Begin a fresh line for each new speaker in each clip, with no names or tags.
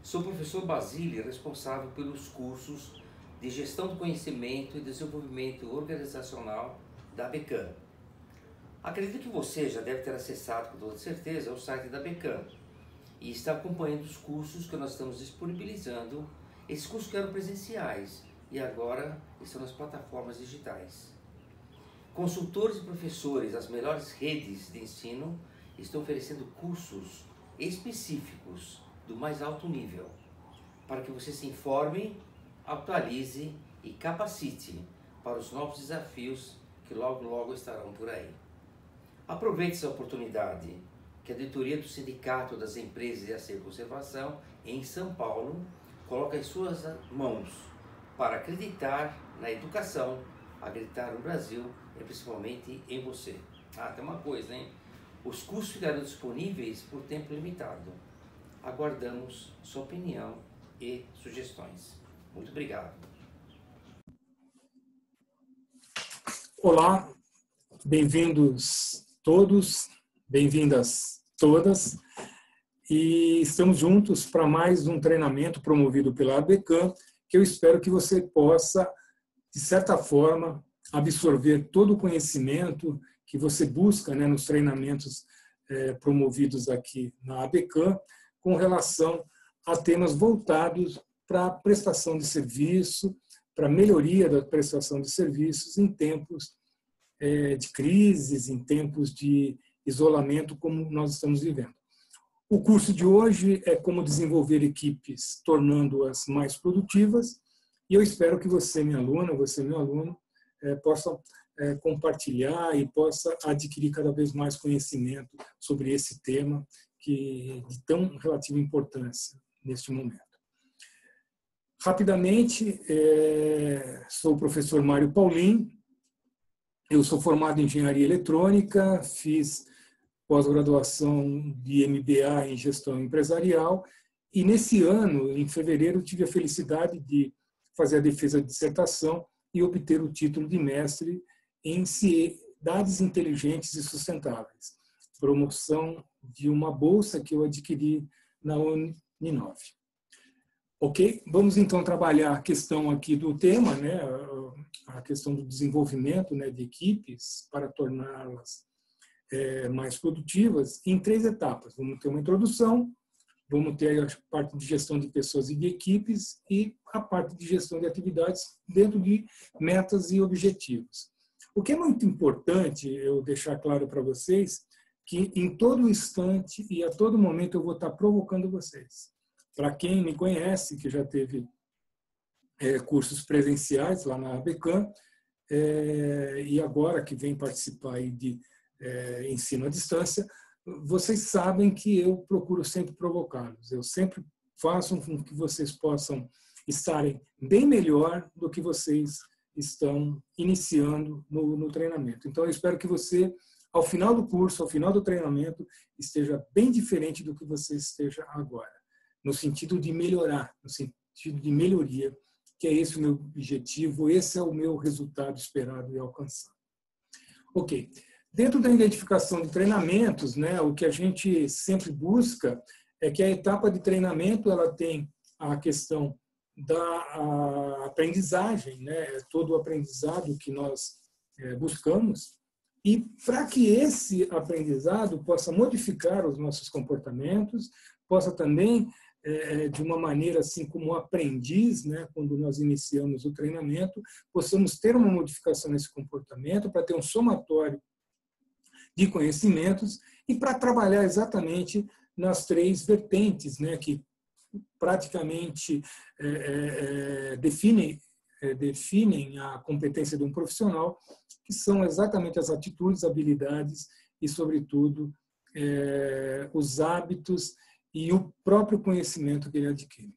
Sou o professor Basile, responsável pelos cursos de Gestão do Conhecimento e Desenvolvimento Organizacional da Becam. Acredito que você já deve ter acessado com toda certeza o site da Becam e está acompanhando os cursos que nós estamos disponibilizando. Esses cursos que eram presenciais e agora estão nas plataformas digitais. Consultores e professores das melhores redes de ensino estão oferecendo cursos específicos do mais alto nível, para que você se informe, atualize e capacite para os novos desafios que logo estarão por aí. Aproveite essa oportunidade que a diretoria do Sindicato das Empresas de Acervo e Conservação em São Paulo coloca em suas mãos para acreditar na educação, acreditar no Brasil e principalmente em você. Tem uma coisa, hein? Os cursos ficarão disponíveis por tempo limitado. Aguardamos sua opinião e sugestões. Muito obrigado.
Olá, bem-vindos todos, bem-vindas todas. E estamos juntos para mais um treinamento promovido pela Becam, que eu espero que você possa, de certa forma, absorver todo o conhecimento que você busca, né, nos treinamentos promovidos aqui na ABECAM, com relação a temas voltados para a prestação de serviço, para a melhoria da prestação de serviços em tempos de crises, em tempos de isolamento como nós estamos vivendo. O curso de hoje é como desenvolver equipes, tornando-as mais produtivas, e eu espero que você, minha aluna, você, meu aluno, possa compartilhar e possa adquirir cada vez mais conhecimento sobre esse tema de tão relativa importância neste momento. Rapidamente, sou o professor Mário Paulin, eu sou formado em Engenharia Eletrônica, fiz pós-graduação de MBA em Gestão Empresarial e nesse ano, em fevereiro, tive a felicidade de fazer a defesa de dissertação e obter o título de mestre em Cidades Inteligentes e Sustentáveis, promoção de uma bolsa que eu adquiri na Uninove. Ok? Vamos então trabalhar a questão aqui do tema, né? A questão do desenvolvimento, né, de equipes para torná-las mais produtivas em 3 etapas. Vamos ter uma introdução, vamos ter a parte de gestão de pessoas e de equipes e a parte de gestão de atividades dentro de metas e objetivos. O que é muito importante eu deixar claro para vocês, que em todo instante e a todo momento eu vou estar provocando vocês. Para quem me conhece, que já teve cursos presenciais lá na ABECAM, e agora que vem participar aí de ensino à distância, vocês sabem que eu procuro sempre provocá-los. Eu sempre faço com que vocês possam estarem bem melhor do que vocês estão iniciando no treinamento. Então, eu espero que você, ao final do curso, ao final do treinamento, esteja bem diferente do que você esteja agora, no sentido de melhorar, no sentido de melhoria, que é esse o meu objetivo, esse é o meu resultado esperado e alcançado. Ok. Dentro da identificação de treinamentos, né, o que a gente sempre busca é que a etapa de treinamento ela tem a questão da aprendizagem, né, todo o aprendizado que nós buscamos, e para que esse aprendizado possa modificar os nossos comportamentos, possa também, de uma maneira assim como aprendiz, né, quando nós iniciamos o treinamento, possamos ter uma modificação nesse comportamento para ter um somatório de conhecimentos e para trabalhar exatamente nas 3 vertentes, né, que praticamente definem a competência de um profissional, que são exatamente as atitudes, habilidades e, sobretudo, os hábitos e o próprio conhecimento que ele adquire.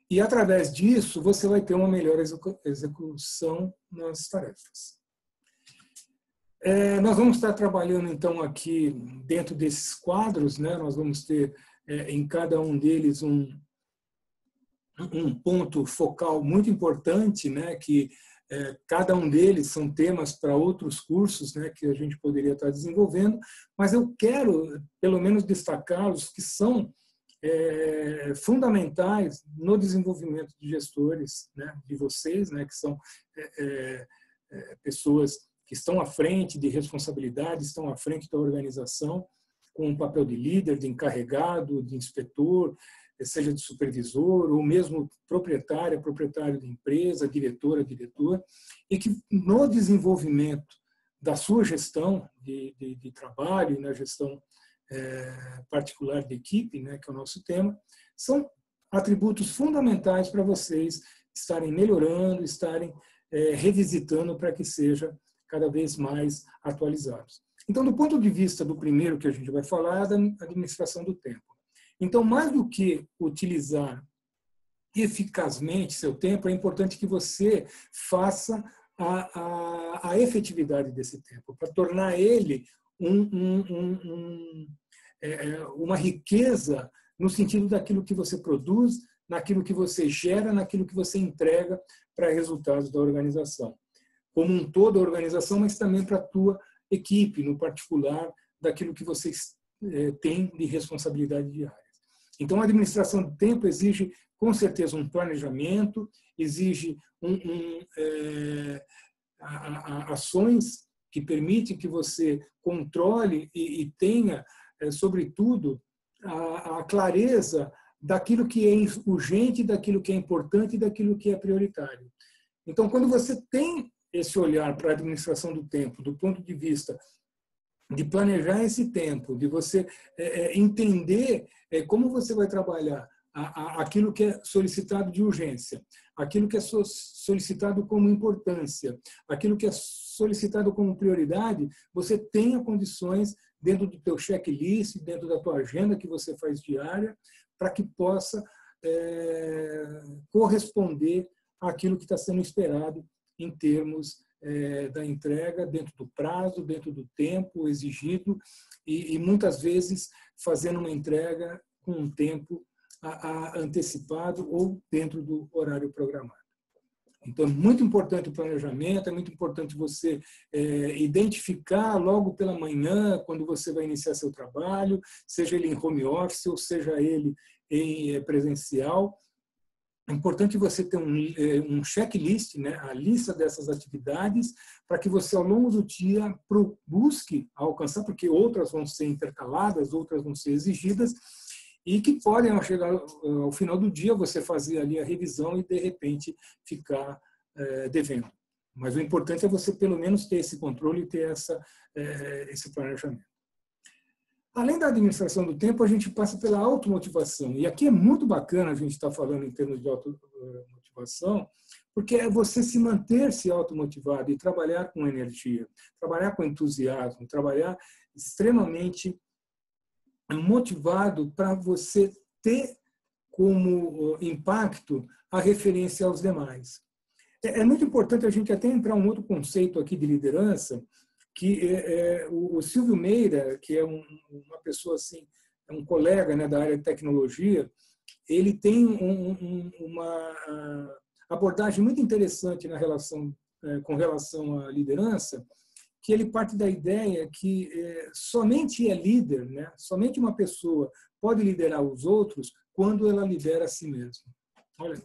E, através disso, você vai ter uma melhor execução nas tarefas. Nós vamos estar trabalhando, então, aqui dentro desses quadros, né? Nós vamos ter em cada um deles um ponto focal muito importante, né? Que cada um deles são temas para outros cursos, né? Que a gente poderia estar desenvolvendo, mas eu quero, pelo menos, destacar os que são fundamentais no desenvolvimento de gestores, né, de vocês, né, que são pessoas que estão à frente de responsabilidade, estão à frente da organização, com um papel de líder, de encarregado, de inspetor, seja de supervisor, ou mesmo proprietário de empresa, diretor, e que no desenvolvimento da sua gestão de trabalho, na gestão particular de equipe, né, que é o nosso tema, são atributos fundamentais para vocês estarem melhorando, estarem revisitando para que seja cada vez mais atualizados. Então, do ponto de vista do primeiro que a gente vai falar, é da administração do tempo. Então, mais do que utilizar eficazmente seu tempo, é importante que você faça a efetividade desse tempo, para tornar ele uma riqueza no sentido daquilo que você produz, naquilo que você gera, naquilo que você entrega para resultados da organização. Como um todo a organização, mas também para a tua equipe, no particular, daquilo que você tem de responsabilidade diária. Então, a administração do tempo exige, com certeza, um planejamento, exige ações que permitem que você controle e tenha, sobretudo, a clareza daquilo que é urgente, daquilo que é importante e daquilo que é prioritário. Então, quando você tem esse olhar para a administração do tempo, do ponto de vista de planejar esse tempo, de você entender como você vai trabalhar aquilo que é solicitado de urgência, aquilo que é solicitado como importância, aquilo que é solicitado como prioridade, você tenha condições dentro do teu checklist, dentro da tua agenda que você faz diária, para que possa corresponder àquilo que está sendo esperado em termos da entrega, dentro do prazo, dentro do tempo exigido e muitas vezes fazendo uma entrega com um tempo antecipado ou dentro do horário programado. Então, é muito importante o planejamento, é muito importante você identificar logo pela manhã, quando você vai iniciar seu trabalho, seja ele em home office ou seja ele em presencial. É importante você ter um checklist, né, a lista dessas atividades, para que você, ao longo do dia, busque alcançar, porque outras vão ser intercaladas, outras vão ser exigidas, e que podem, ao chegar ao final do dia, você fazer ali a revisão e, de repente, ficar devendo. Mas o importante é você, pelo menos, ter esse controle e ter esse planejamento. Além da administração do tempo, a gente passa pela automotivação. E aqui é muito bacana a gente estar falando em termos de automotivação, porque é você se manter-se automotivado e trabalhar com energia, trabalhar com entusiasmo, trabalhar extremamente motivado para você ter como impacto a referência aos demais. É muito importante a gente até entrar um outro conceito aqui de liderança, que o Silvio Meira, que é uma pessoa assim, é um colega, né, da área de tecnologia, ele tem uma abordagem muito interessante com relação à liderança, que ele parte da ideia que somente é líder, né, somente uma pessoa pode liderar os outros quando ela lidera a si mesma. Olha,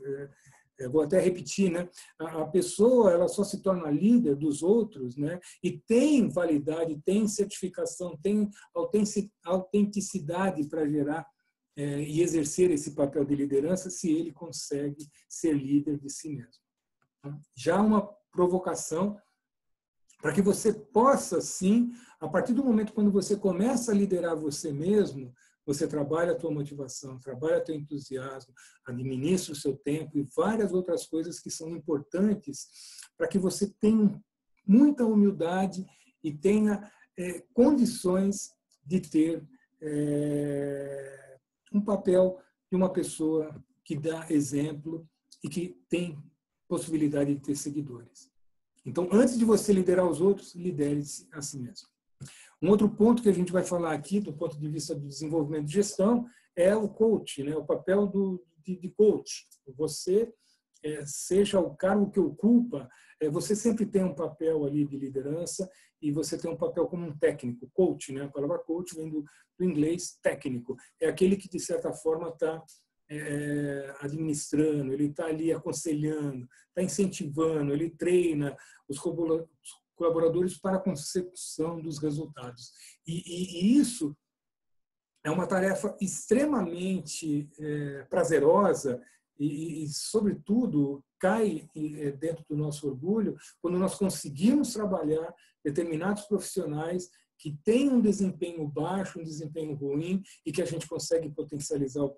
vou até repetir, né? A pessoa ela só se torna líder dos outros, né? E tem validade, tem certificação, tem autenticidade para gerar e exercer esse papel de liderança se ele consegue ser líder de si mesmo. Já uma provocação para que você possa, sim, a partir do momento quando você começa a liderar você mesmo, você trabalha a tua motivação, trabalha o teu entusiasmo, administra o seu tempo e várias outras coisas que são importantes para que você tenha muita humildade e tenha condições de ter um papel de uma pessoa que dá exemplo e que tem possibilidade de ter seguidores. Então, antes de você liderar os outros, lidere-se a si mesmo. Um outro ponto que a gente vai falar aqui, do ponto de vista do desenvolvimento de gestão, é o coach, né? O papel de coach. Você, seja o cargo que ocupa, você sempre tem um papel ali de liderança e você tem um papel como um técnico, coach, né? A palavra coach vem do inglês técnico. É aquele que, de certa forma, está administrando, ele está ali aconselhando, está incentivando, ele treina os colaboradores para a consecução dos resultados. E isso é uma tarefa extremamente prazerosa e, sobretudo, cai dentro do nosso orgulho quando nós conseguimos trabalhar determinados profissionais que têm um desempenho baixo, um desempenho ruim, e que a gente consegue potencializar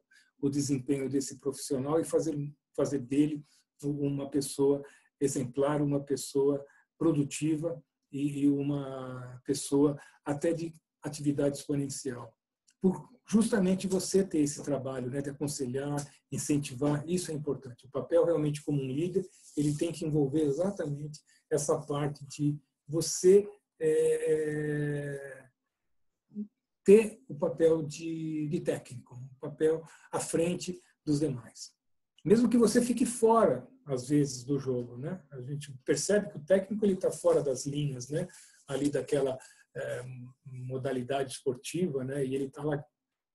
o desempenho desse profissional e fazer dele uma pessoa exemplar, uma pessoa produtiva e uma pessoa até de atividade exponencial. Por justamente você ter esse trabalho, né, de aconselhar, incentivar, isso é importante. O papel realmente como um líder, ele tem que envolver exatamente essa parte de você ter o papel de técnico, um papel à frente dos demais. Mesmo que você fique fora, às vezes, do jogo, né? A gente percebe que o técnico está fora das linhas, né? Ali daquela modalidade esportiva, né? E ele está lá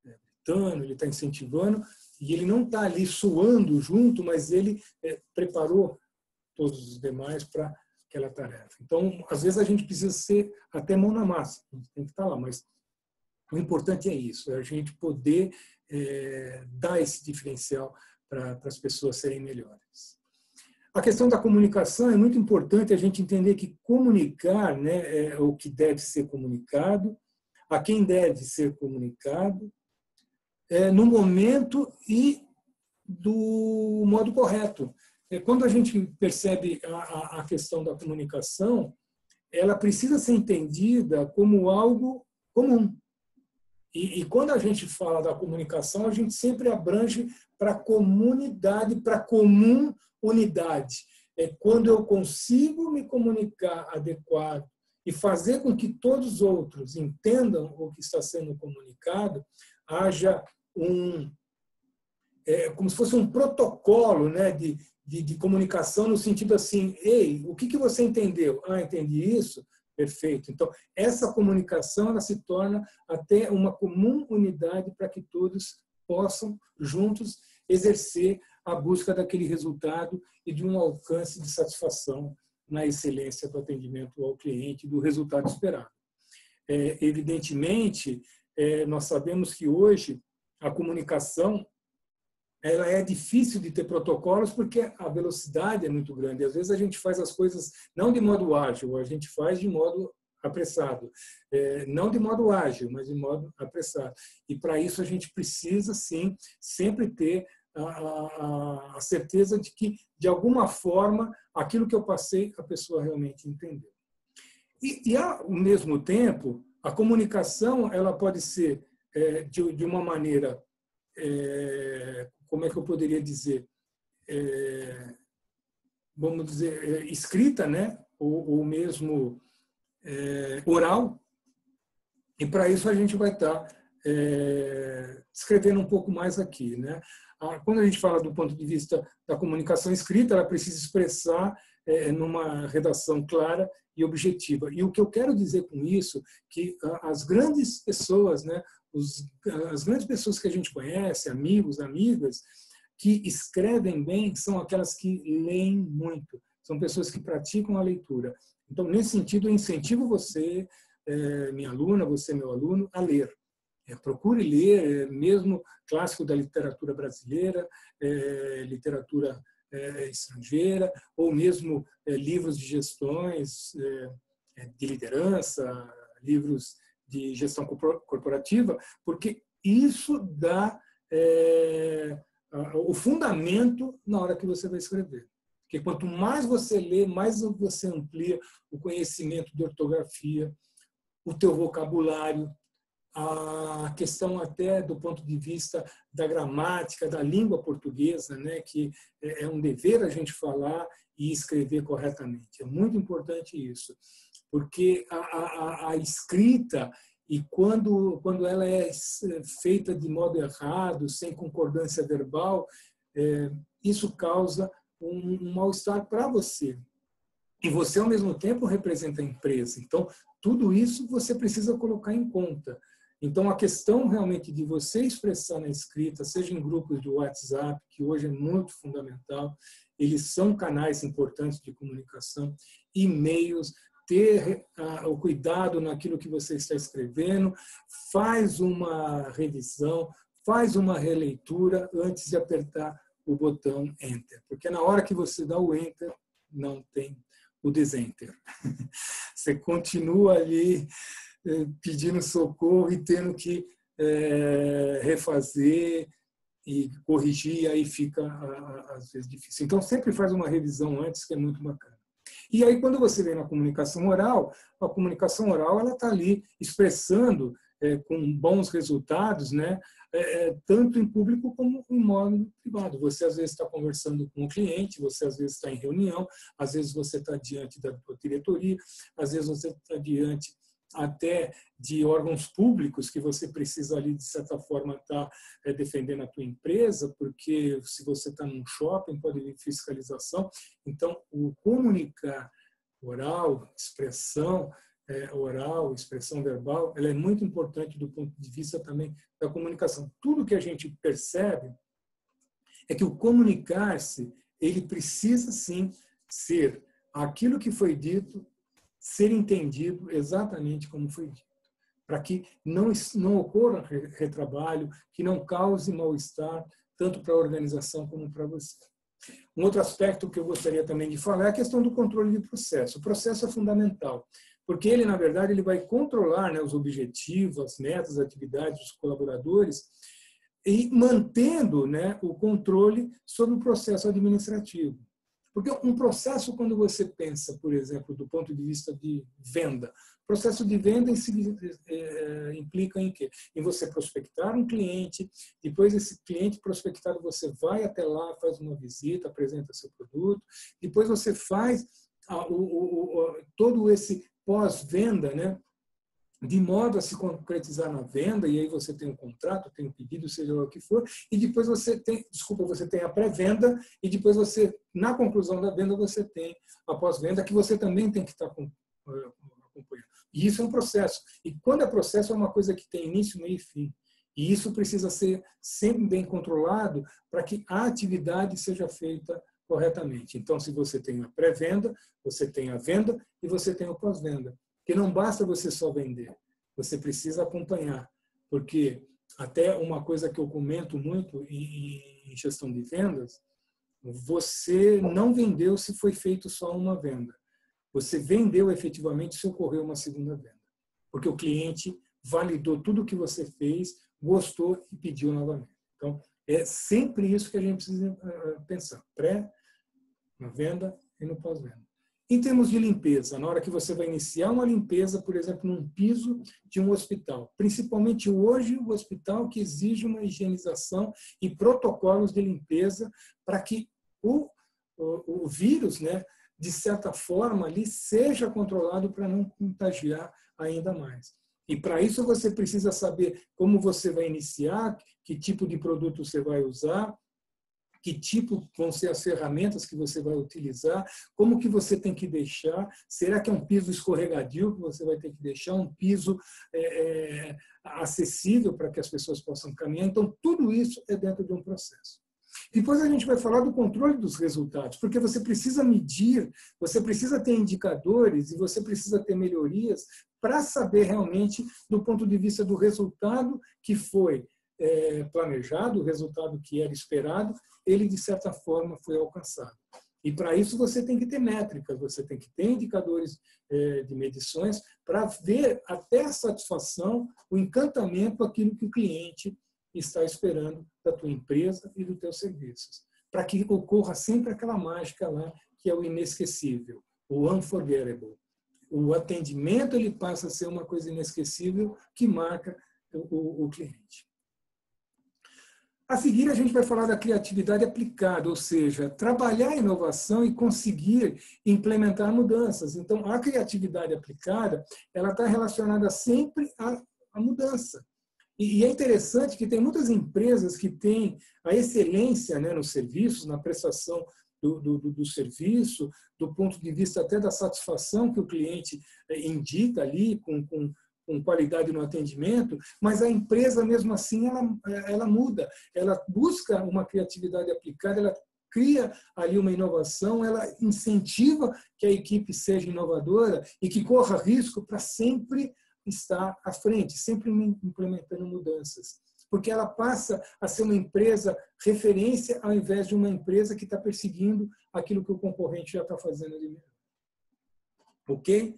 gritando, ele está incentivando, e ele não está ali suando junto, mas ele preparou todos os demais para aquela tarefa. Então, às vezes, a gente precisa ser até mão na massa, a gente tem que estar lá, mas o importante é isso, é a gente poder dar esse diferencial para as pessoas serem melhores. A questão da comunicação é muito importante a gente entender que comunicar, né, é o que deve ser comunicado, a quem deve ser comunicado, no momento e do modo correto. Quando a gente percebe a questão da comunicação, ela precisa ser entendida como algo comum. E quando a gente fala da comunicação, a gente sempre abrange para a comunidade, para a comum unidade. É quando eu consigo me comunicar adequado e fazer com que todos os outros entendam o que está sendo comunicado, haja como se fosse um protocolo, né, de comunicação no sentido assim, ei, o que você entendeu? Ah, entendi isso? Perfeito. Então, essa comunicação ela se torna até uma comum unidade para que todos possam, juntos, exercer a busca daquele resultado e de um alcance de satisfação na excelência do atendimento ao cliente, do resultado esperado. Evidentemente, nós sabemos que hoje a comunicação ela é difícil de ter protocolos porque a velocidade é muito grande. Às vezes a gente faz as coisas não de modo ágil, a gente faz de modo apressado. Não de modo ágil, mas de modo apressado. E para isso a gente precisa, sim, sempre ter a certeza de que, de alguma forma, aquilo que eu passei, a pessoa realmente entendeu. E ao mesmo tempo, a comunicação ela pode ser de uma maneira como é que eu poderia dizer, vamos dizer, escrita, né? ou mesmo oral, e para isso a gente vai estar descrevendo um pouco mais aqui. Né? Quando a gente fala do ponto de vista da comunicação escrita, ela precisa expressar numa redação clara e objetiva. E o que eu quero dizer com isso, que as grandes pessoas, né, as grandes pessoas que a gente conhece, amigos, amigas, que escrevem bem, são aquelas que leem muito. São pessoas que praticam a leitura. Então, nesse sentido, eu incentivo você, minha aluna, você, meu aluno, a ler. Procure ler, mesmo clássico da literatura brasileira, literatura estrangeira, ou mesmo livros de gestões, de liderança, livros de gestão corporativa, porque isso dá o fundamento na hora que você vai escrever. Porque quanto mais você lê, mais você amplia o conhecimento de ortografia, o teu vocabulário, a questão até do ponto de vista da gramática, da língua portuguesa, né, que é um dever a gente falar e escrever corretamente. É muito importante isso, porque a escrita, e quando ela é feita de modo errado, sem concordância verbal, isso causa um mal-estar para você. E você, ao mesmo tempo, representa a empresa. Então, tudo isso você precisa colocar em conta. Então, a questão realmente de você expressar na escrita, seja em grupos de WhatsApp, que hoje é muito fundamental, eles são canais importantes de comunicação, e-mails, ter o cuidado naquilo que você está escrevendo, faz uma revisão, faz uma releitura antes de apertar o botão Enter. Porque na hora que você dá o Enter, não tem o Desenter. Você continua ali pedindo socorro e tendo que refazer e corrigir, e aí fica, às vezes, difícil. Então, sempre faz uma revisão antes, que é muito bacana. E aí, quando você vem na comunicação oral, a comunicação oral ela está ali expressando com bons resultados, né? Tanto em público como em modo privado. Você, às vezes, está conversando com o cliente, você, às vezes, está em reunião, às vezes, você está diante da diretoria, às vezes, você está diante até de órgãos públicos que você precisa ali, de certa forma, estar defendendo a tua empresa, porque se você está num shopping, pode vir fiscalização. Então, o comunicar oral, expressão oral, expressão verbal, ela é muito importante do ponto de vista também da comunicação. Tudo que a gente percebe é que o comunicar-se, ele precisa, sim, ser aquilo que foi dito, ser entendido exatamente como foi dito, para que não ocorra retrabalho, que não cause mal-estar, tanto para a organização como para você. Um outro aspecto que eu gostaria também de falar é a questão do controle de processo. O processo é fundamental, porque ele, na verdade, ele vai controlar, né, os objetivos, as metas, as atividades dos colaboradores e mantendo, né, o controle sobre o processo administrativo. Porque um processo, quando você pensa, por exemplo, do ponto de vista de venda, processo de venda implica em quê? Em você prospectar um cliente, depois esse cliente prospectado, você vai até lá, faz uma visita, apresenta seu produto, depois você faz todo esse pós-venda, né? De modo a se concretizar na venda, e aí você tem um contrato, tem um pedido, seja lá o que for, e depois você tem, você tem a pré-venda, e depois você, na conclusão da venda, você tem a pós-venda, que você também tem que estar acompanhando. E isso é um processo. E quando é processo, é uma coisa que tem início, meio e fim. E isso precisa ser sempre bem controlado para que a atividade seja feita corretamente. Então, se você tem a pré-venda, você tem a venda e você tem o pós-venda. Porque não basta você só vender, você precisa acompanhar. Porque até uma coisa que eu comento muito em gestão de vendas, você não vendeu se foi feito só uma venda. Você vendeu efetivamente se ocorreu uma segunda venda. Porque o cliente validou tudo o que você fez, gostou e pediu novamente. Então, é sempre isso que a gente precisa pensar. Pré, na venda e no pós-venda. Em termos de limpeza, na hora que você vai iniciar uma limpeza, por exemplo, num piso de um hospital, principalmente hoje o hospital que exige uma higienização e protocolos de limpeza para que o vírus, né, de certa forma, ali seja controlado para não contagiar ainda mais. E para isso você precisa saber como você vai iniciar, que tipo de produto você vai usar, que tipo vão ser as ferramentas que você vai utilizar, como que você tem que deixar, será que é um piso escorregadio que você vai ter que deixar, um piso acessível para que as pessoas possam caminhar. Então, tudo isso é dentro de um processo. Depois a gente vai falar do controle dos resultados, porque você precisa medir, você precisa ter indicadores e você precisa ter melhorias para saber realmente, do ponto de vista do resultado que foi planejado, o resultado que era esperado, ele, de certa forma, foi alcançado. E, para isso, você tem que ter métricas, você tem que ter indicadores de medições para ver até a satisfação, o encantamento, aquilo que o cliente está esperando da tua empresa e dos teus serviços. Para que ocorra sempre aquela mágica lá, que é o inesquecível, o unforgettable. O atendimento ele passa a ser uma coisa inesquecível que marca o cliente. A seguir, a gente vai falar da criatividade aplicada, ou seja, trabalhar a inovação e conseguir implementar mudanças. Então, a criatividade aplicada, ela está relacionada sempre à mudança. E é interessante que tem muitas empresas que têm a excelência, né, nos serviços, na prestação do serviço, do ponto de vista até da satisfação que o cliente indica ali, com qualidade no atendimento, mas a empresa, mesmo assim, ela muda, ela busca uma criatividade aplicada, ela cria ali uma inovação, ela incentiva que a equipe seja inovadora e que corra risco para sempre estar à frente, sempre implementando mudanças. Porque ela passa a ser uma empresa referência ao invés de uma empresa que está perseguindo aquilo que o concorrente já está fazendo ali mesmo. Ok?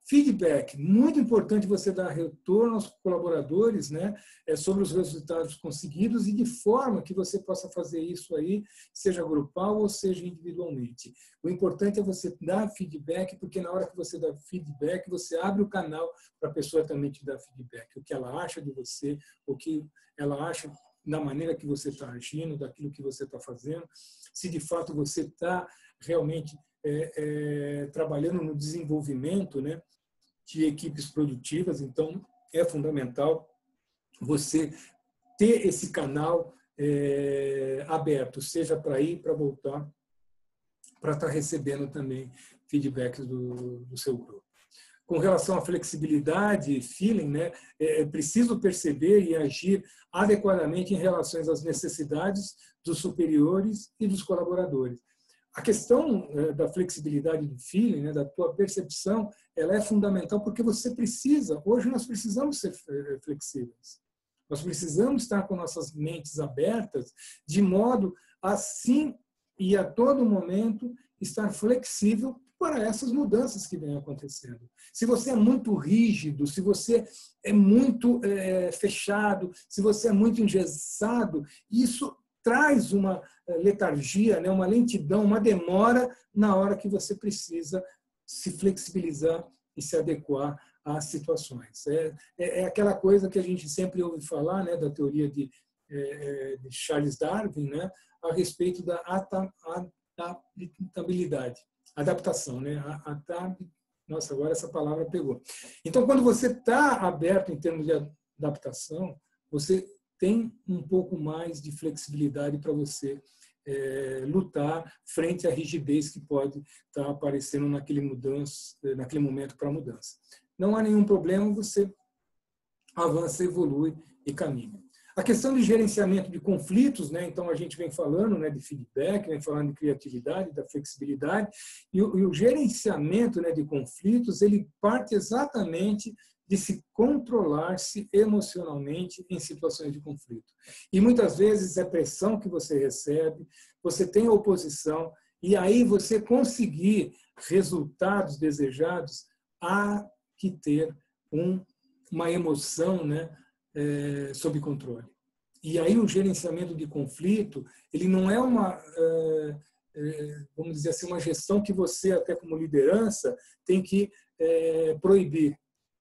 Feedback. Muito importante você dar retorno aos colaboradores, né, sobre os resultados conseguidos e de forma que você possa fazer isso aí, seja grupal ou seja individualmente. O importante é você dar feedback, porque na hora que você dá feedback, você abre o canal para a pessoa também te dar feedback. O que ela acha de você, o que ela acha da maneira que você está agindo, daquilo que você está fazendo, se de fato você está realmente trabalhando no desenvolvimento, né, de equipes produtivas. Então, é fundamental você ter esse canal aberto, seja para ir, para voltar, para estar recebendo também feedbacks do seu grupo. Com relação à flexibilidade, feeling, né, é preciso perceber e agir adequadamente em relação às necessidades dos superiores e dos colaboradores. A questão da flexibilidade do feeling, né, da tua percepção, ela é fundamental porque você precisa, hoje nós precisamos ser flexíveis. Nós precisamos estar com nossas mentes abertas de modo a, sim e a todo momento, estar flexível para essas mudanças que vêm acontecendo. Se você é muito rígido, se você é muito fechado, se você é muito engessado, isso traz uma letargia, né, uma lentidão, uma demora na hora que você precisa se flexibilizar e se adequar às situações. É aquela coisa que a gente sempre ouve falar, né, da teoria de Charles Darwin, né, a respeito da adaptação, né? Nossa, agora essa palavra pegou. Então, quando você está aberto em termos de adaptação, você tem um pouco mais de flexibilidade para você lutar frente à rigidez que pode estar aparecendo naquele momento para a mudança. Não há nenhum problema, você avança, evolui e caminha. A questão de gerenciamento de conflitos, né? Então a gente vem falando, né, de feedback, vem falando de criatividade, da flexibilidade, e o gerenciamento, né, de conflitos, ele parte exatamente de se controlar-se emocionalmente em situações de conflito. E muitas vezes é pressão que você recebe, você tem oposição, e aí você conseguir resultados desejados, há que ter uma emoção, né, sob controle. E aí o gerenciamento de conflito, ele não é vamos dizer assim, uma gestão que você, até como liderança, tem que proibir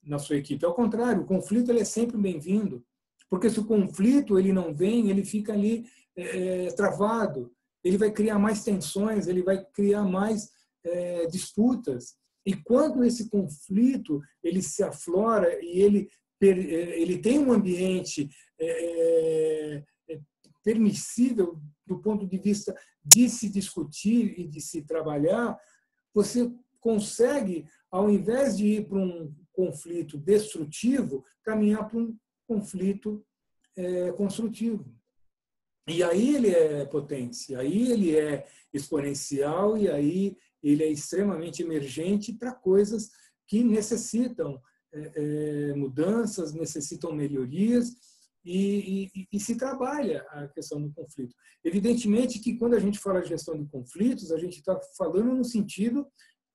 na sua equipe. Ao contrário, o conflito ele é sempre bem-vindo, porque se o conflito ele não vem, ele fica ali travado, ele vai criar mais tensões, ele vai criar mais disputas. E quando esse conflito ele se aflora e ele tem um ambiente permissível do ponto de vista de se discutir e de se trabalhar, você consegue, ao invés de ir para um conflito destrutivo, caminhar para um conflito construtivo. E aí ele é potência, aí ele é exponencial e aí ele é extremamente emergente para coisas que necessitam mudanças, necessitam melhorias e se trabalha a questão do conflito. Evidentemente que quando a gente fala de gestão de conflitos, a gente está falando no sentido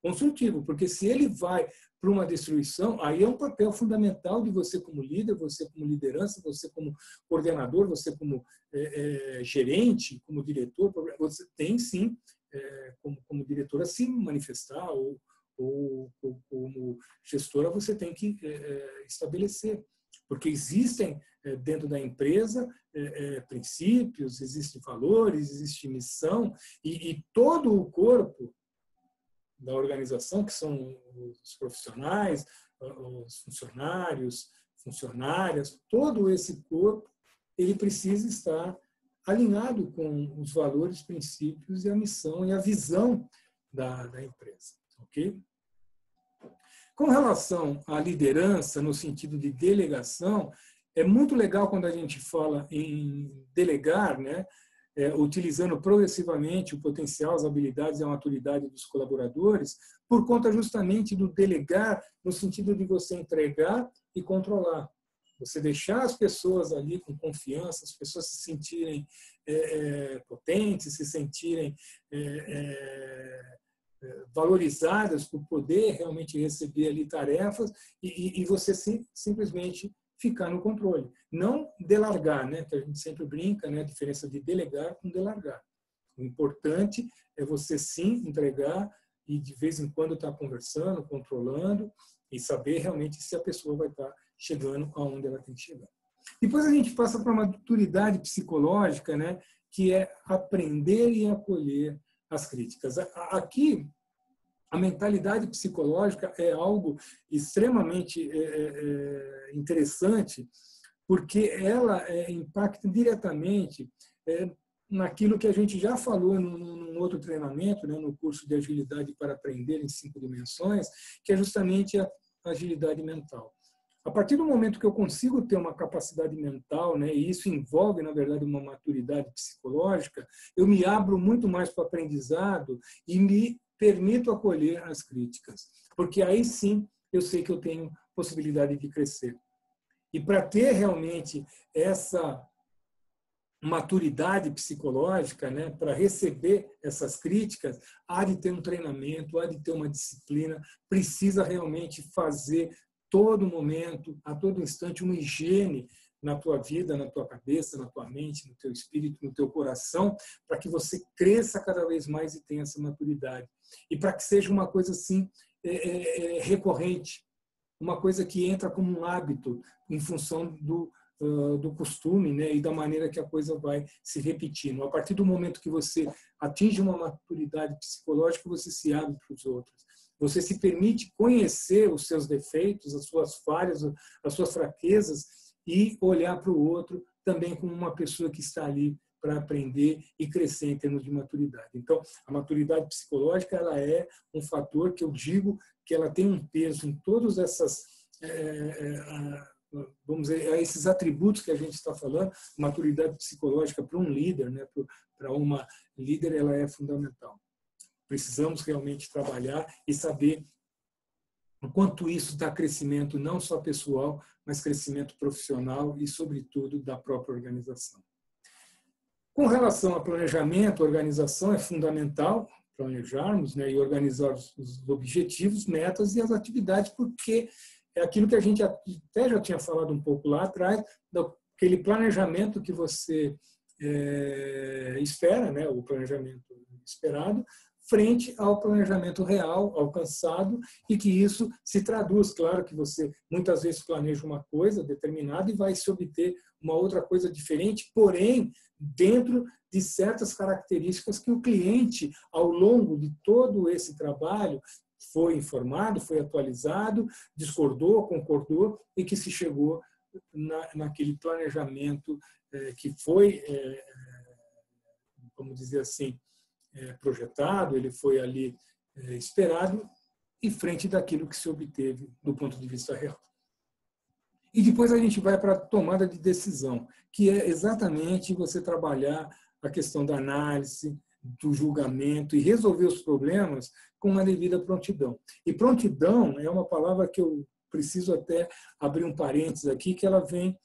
construtivo, porque se ele vai para uma destruição, aí é um papel fundamental de você como líder, você como liderança, você como coordenador, você como gerente, como diretor, você tem sim, como diretora, se manifestar ou como gestora, você tem que estabelecer. Porque existem dentro da empresa princípios, existem valores, existe missão, e todo o corpo da organização, que são os profissionais, os funcionários, funcionárias, todo esse corpo, ele precisa estar alinhado com os valores, princípios e a missão e a visão da empresa. Ok? Com relação à liderança, no sentido de delegação, é muito legal quando a gente fala em delegar, né? Utilizando progressivamente o potencial, as habilidades e a maturidade dos colaboradores, por conta justamente do delegar, no sentido de você entregar e controlar. Você deixar as pessoas ali com confiança, as pessoas se sentirem potentes, se sentirem valorizadas por poder realmente receber ali tarefas e você simplesmente ficar no controle. Não delargar, né? Que a gente sempre brinca, né? A diferença de delegar com delargar. O importante é você sim entregar e de vez em quando estar conversando, controlando e saber realmente se a pessoa vai estar chegando aonde ela tem que chegar. Depois a gente passa para uma maturidade psicológica, né? Que é aprender e acolher as críticas. Aqui, a mentalidade psicológica é algo extremamente interessante, porque ela impacta diretamente naquilo que a gente já falou num outro treinamento, né, no curso de agilidade para aprender em 5 dimensões, que é justamente a agilidade mental. A partir do momento que eu consigo ter uma capacidade mental, né, e isso envolve, na verdade, uma maturidade psicológica, eu me abro muito mais para o aprendizado e me permito acolher as críticas, porque aí sim eu sei que eu tenho possibilidade de crescer. E para ter realmente essa maturidade psicológica, né, para receber essas críticas, há de ter um treinamento, há de ter uma disciplina, precisa realmente fazer todo momento, a todo instante, uma higiene na tua vida, na tua cabeça, na tua mente, no teu espírito, no teu coração, para que você cresça cada vez mais e tenha essa maturidade. E para que seja uma coisa assim recorrente, uma coisa que entra como um hábito em função do costume, né, e da maneira que a coisa vai se repetindo. A partir do momento que você atinge uma maturidade psicológica, você se abre para os outros. Você se permite conhecer os seus defeitos, as suas falhas, as suas fraquezas e olhar para o outro também como uma pessoa que está ali para aprender e crescer em termos de maturidade. Então, a maturidade psicológica ela é um fator que eu digo que ela tem um peso em todas essas, vamos dizer, esses atributos que a gente está falando. Maturidade psicológica para um líder, né, para uma líder, ela é fundamental. Precisamos realmente trabalhar e saber o quanto isso dá crescimento não só pessoal, mas crescimento profissional e, sobretudo, da própria organização. Com relação a planejamento, organização é fundamental planejarmos, né, e organizar os objetivos, metas e as atividades, porque é aquilo que a gente até já tinha falado um pouco lá atrás, daquele planejamento que você espera, né, o planejamento esperado, frente ao planejamento real, alcançado, e que isso se traduz. Claro que você muitas vezes planeja uma coisa determinada e vai se obter uma outra coisa diferente, porém, dentro de certas características que o cliente, ao longo de todo esse trabalho, foi informado, foi atualizado, discordou, concordou, e que se chegou naquele planejamento que foi, vamos dizer assim, projetado, ele foi ali esperado e frente daquilo que se obteve do ponto de vista real. E depois a gente vai para a tomada de decisão, que é exatamente você trabalhar a questão da análise, do julgamento e resolver os problemas com uma devida prontidão. E prontidão é uma palavra que eu preciso até abrir um parênteses aqui, que ela vem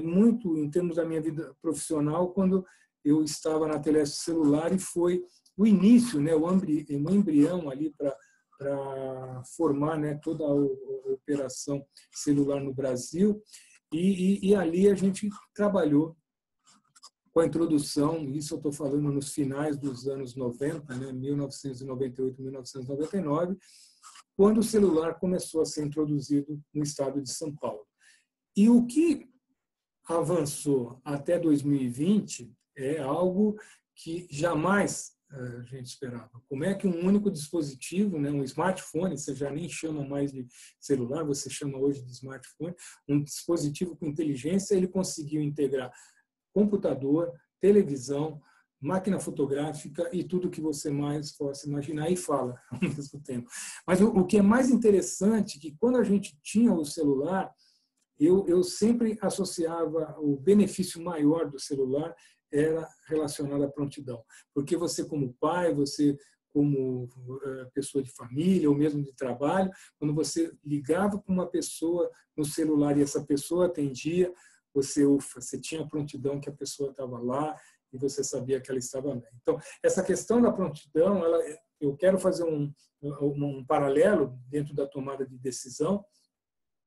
muito em termos da minha vida profissional, quando eu estava na Telesp Celular e foi o início, né, o embrião ali para formar, né, toda a operação celular no Brasil. E ali a gente trabalhou com a introdução, isso eu estou falando nos finais dos anos 90, né, 1998, 1999, quando o celular começou a ser introduzido no estado de São Paulo. E o que avançou até 2020 é algo que jamais a gente esperava. Como é que um único dispositivo, né, um smartphone, você já nem chama mais de celular, você chama hoje de smartphone, um dispositivo com inteligência, ele conseguiu integrar computador, televisão, máquina fotográfica e tudo que você mais possa imaginar e fala ao mesmo tempo. Mas o que é mais interessante é que quando a gente tinha o celular, eu sempre associava o benefício maior do celular era relacionado à prontidão. Porque você, como pai, você como pessoa de família ou mesmo de trabalho, quando você ligava para uma pessoa no celular e essa pessoa atendia, você tinha a prontidão que a pessoa estava lá e você sabia que ela estava bem. Então, essa questão da prontidão, eu quero fazer um paralelo dentro da tomada de decisão,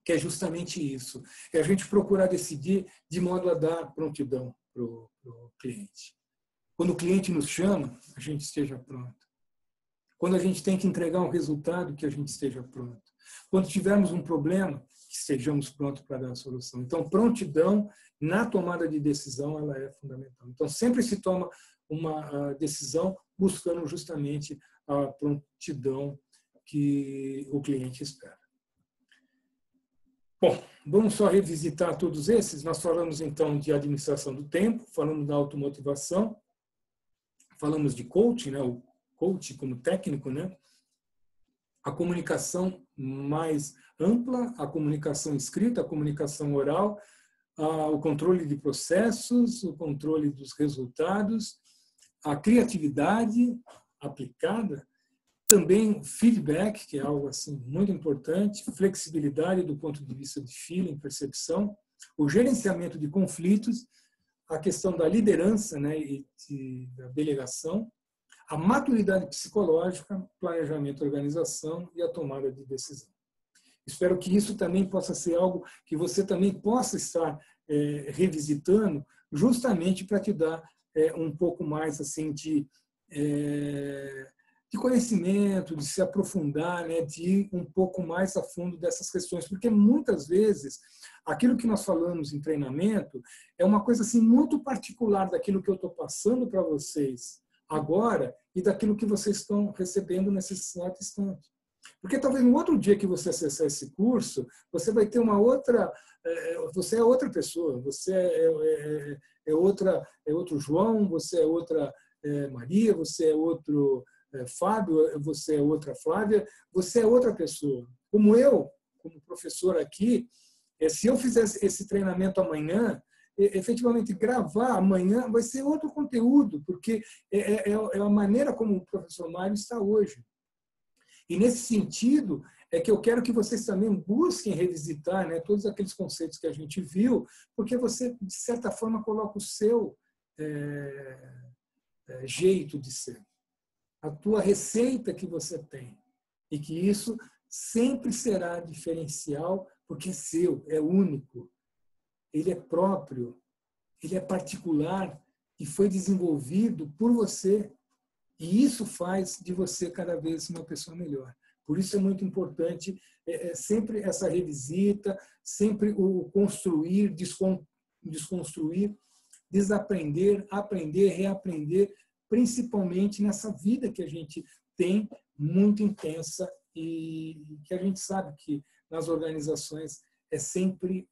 que é justamente isso. É a gente procurar decidir de modo a dar prontidão para o cliente. Quando o cliente nos chama, a gente esteja pronto. Quando a gente tem que entregar um resultado, que a gente esteja pronto. Quando tivermos um problema, que estejamos prontos para dar a solução. Então, prontidão na tomada de decisão, ela é fundamental. Então, sempre se toma uma decisão buscando justamente a prontidão que o cliente espera. Bom, vamos só revisitar todos esses. Nós falamos, então, de administração do tempo, falamos da automotivação, falamos de coaching, né? O coach como técnico, né? A comunicação mais ampla, a comunicação escrita, a comunicação oral, o controle de processos, o controle dos resultados, a criatividade aplicada, também feedback, que é algo assim muito importante, flexibilidade do ponto de vista de feeling, percepção, o gerenciamento de conflitos, a questão da liderança, né, e da delegação, a maturidade psicológica, planejamento, organização e a tomada de decisão. Espero que isso também possa ser algo que você também possa estar revisitando, justamente para te dar um pouco mais assim de conhecimento, de se aprofundar, né, de ir um pouco mais a fundo dessas questões, porque muitas vezes aquilo que nós falamos em treinamento é uma coisa assim muito particular daquilo que eu estou passando para vocês agora e daquilo que vocês estão recebendo nesse exato instante. Porque talvez no outro dia que você acessar esse curso, você vai ter uma outra, você é outra pessoa, você é outro João, você é outra Maria, você é outro Fábio, você é outra Flávia, você é outra pessoa. Como eu, como professor aqui, se eu fizesse esse treinamento amanhã, efetivamente gravar amanhã vai ser outro conteúdo, porque é a maneira como o professor Mário está hoje. E nesse sentido é que eu quero que vocês também busquem revisitar, né, todos aqueles conceitos que a gente viu, porque você, de certa forma, coloca o seu jeito de ser, a tua receita que você tem, e que isso sempre será diferencial, porque é seu, é único. Ele é próprio, ele é particular e foi desenvolvido por você. E isso faz de você cada vez uma pessoa melhor. Por isso é muito importante sempre essa revisita, sempre o construir, desconstruir, desaprender, aprender, reaprender, principalmente nessa vida que a gente tem muito intensa e que a gente sabe que nas organizações é sempre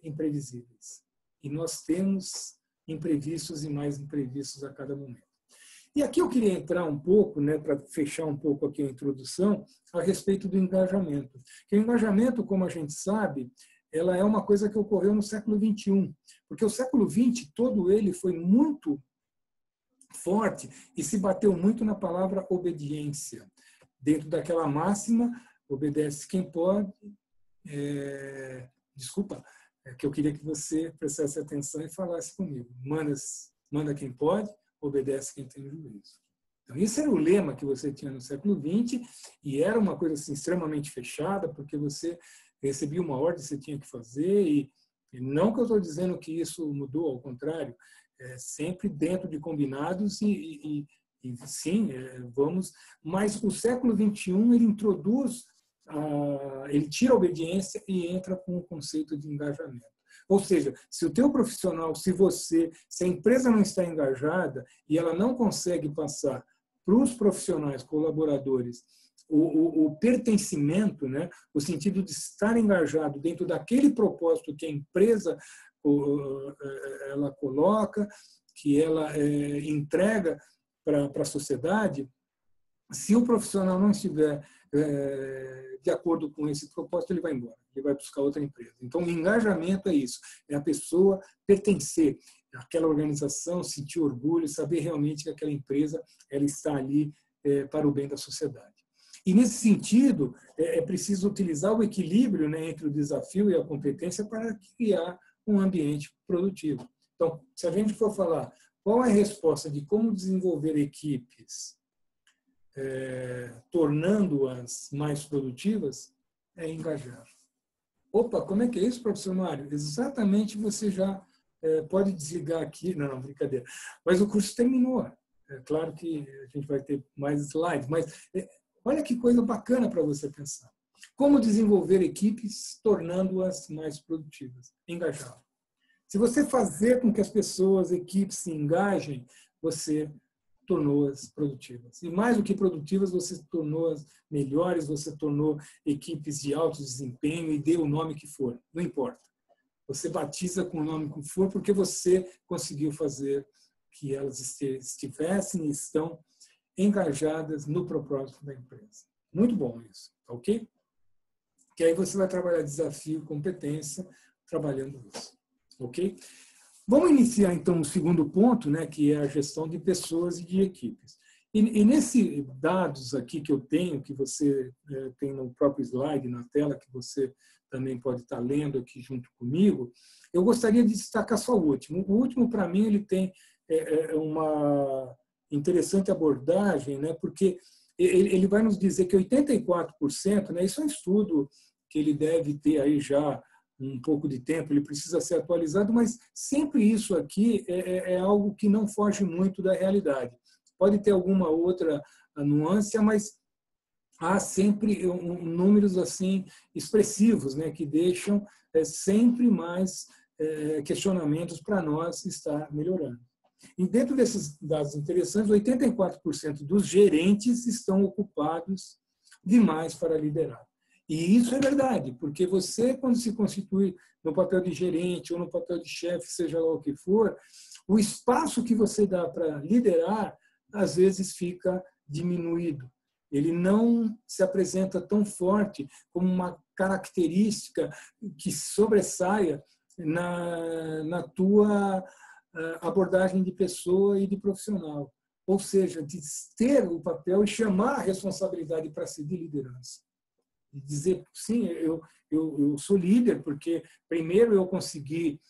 imprevisíveis. E nós temos imprevistos e mais imprevistos a cada momento. E aqui eu queria entrar um pouco, né, para fechar um pouco aqui a introdução, a respeito do engajamento. Que o engajamento, como a gente sabe, ela é uma coisa que ocorreu no século XXI. Porque o século XX, todo ele foi muito forte e se bateu muito na palavra obediência. Dentro daquela máxima, obedece quem pode, que eu queria que você prestasse atenção e falasse comigo. Manda quem pode, obedece quem tem juízo. Então, isso era o lema que você tinha no século XX e era uma coisa assim, extremamente fechada, porque você recebia uma ordem que você tinha que fazer e não que eu estou dizendo que isso mudou, ao contrário, sempre dentro de combinados e sim, vamos, mas o século XXI ele introduz, ele tira a obediência e entra com o conceito de engajamento. Ou seja, se o teu profissional, se a empresa não está engajada e ela não consegue passar para os profissionais, colaboradores, o pertencimento, né, o sentido de estar engajado dentro daquele propósito que a empresa ela coloca, que ela entrega para a sociedade, se o profissional não estiver de acordo com esse propósito, ele vai embora, ele vai buscar outra empresa. Então, o engajamento é isso, é a pessoa pertencer àquela organização, sentir orgulho, saber realmente que aquela empresa ela está ali para o bem da sociedade. E, nesse sentido, é preciso utilizar o equilíbrio, né, entre o desafio e a competência para criar um ambiente produtivo. Então, se a gente for falar qual é a resposta de como desenvolver equipes tornando-as mais produtivas, é engajar. Opa, como é que é isso, professor Mário? Exatamente, você já pode desligar aqui. Não, brincadeira. Mas o curso terminou. É claro que a gente vai ter mais slides, mas olha que coisa bacana para você pensar. Como desenvolver equipes tornando-as mais produtivas? Engajar. Se você fazer com que as pessoas, equipes se engajem, você tornou-as produtivas. E mais do que produtivas, você tornou-as melhores, você tornou equipes de alto desempenho e dê o nome que for, não importa. Você batiza com o nome que for porque você conseguiu fazer que elas estivessem e estão engajadas no propósito da empresa. Muito bom isso, ok? Que aí você vai trabalhar desafio e competência trabalhando isso, ok? Vamos iniciar, então, o segundo ponto, né, que é a gestão de pessoas e de equipes. E nesse dados aqui que eu tenho, que você tem no próprio slide, na tela, que você também pode estar lendo aqui junto comigo, eu gostaria de destacar só o último. O último, para mim, ele tem uma interessante abordagem, né, porque ele vai nos dizer que 84%, né, isso é um estudo que ele deve ter aí já um pouco de tempo, ele precisa ser atualizado, mas sempre isso aqui é algo que não foge muito da realidade. Pode ter alguma outra nuance, mas há sempre números assim expressivos, né, que deixam sempre mais questionamentos para nós estar melhorando. E dentro desses dados interessantes, 84% dos gerentes estão ocupados demais para liderar. E isso é verdade, porque você, quando se constitui no papel de gerente ou no papel de chefe, seja lá o que for, o espaço que você dá para liderar, às vezes fica diminuído. Ele não se apresenta tão forte como uma característica que sobressaia na tua abordagem de pessoa e de profissional. Ou seja, de ter o papel e chamar a responsabilidade para si de liderança. E dizer, sim, eu sou líder, porque primeiro eu consegui